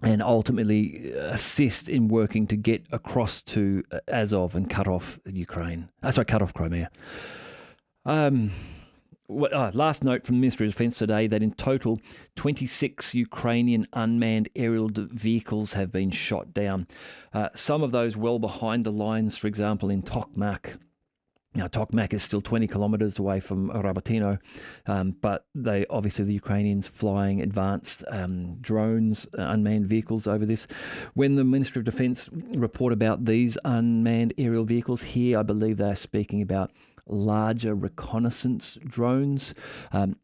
and ultimately assist in working to get across to Azov and cut off Crimea. Last note from the Ministry of Defence today that in total 26 Ukrainian unmanned aerial vehicles have been shot down. Some of those well behind the lines, for example, in Tokmak. Now, Tokmak is still 20 kilometres away from Rabotino, but the Ukrainians flying advanced drones, unmanned vehicles over this. When the Ministry of Defence report about these unmanned aerial vehicles here, I believe they're speaking about larger reconnaissance drones,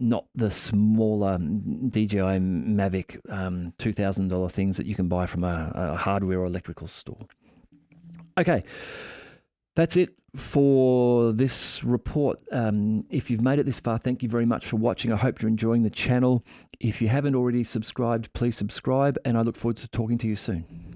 not the smaller DJI Mavic $2,000 things that you can buy from a hardware or electrical store. Okay. That's it for this report. If you've made it this far, thank you very much for watching. I hope you're enjoying the channel. If you haven't already subscribed, please subscribe, and I look forward to talking to you soon.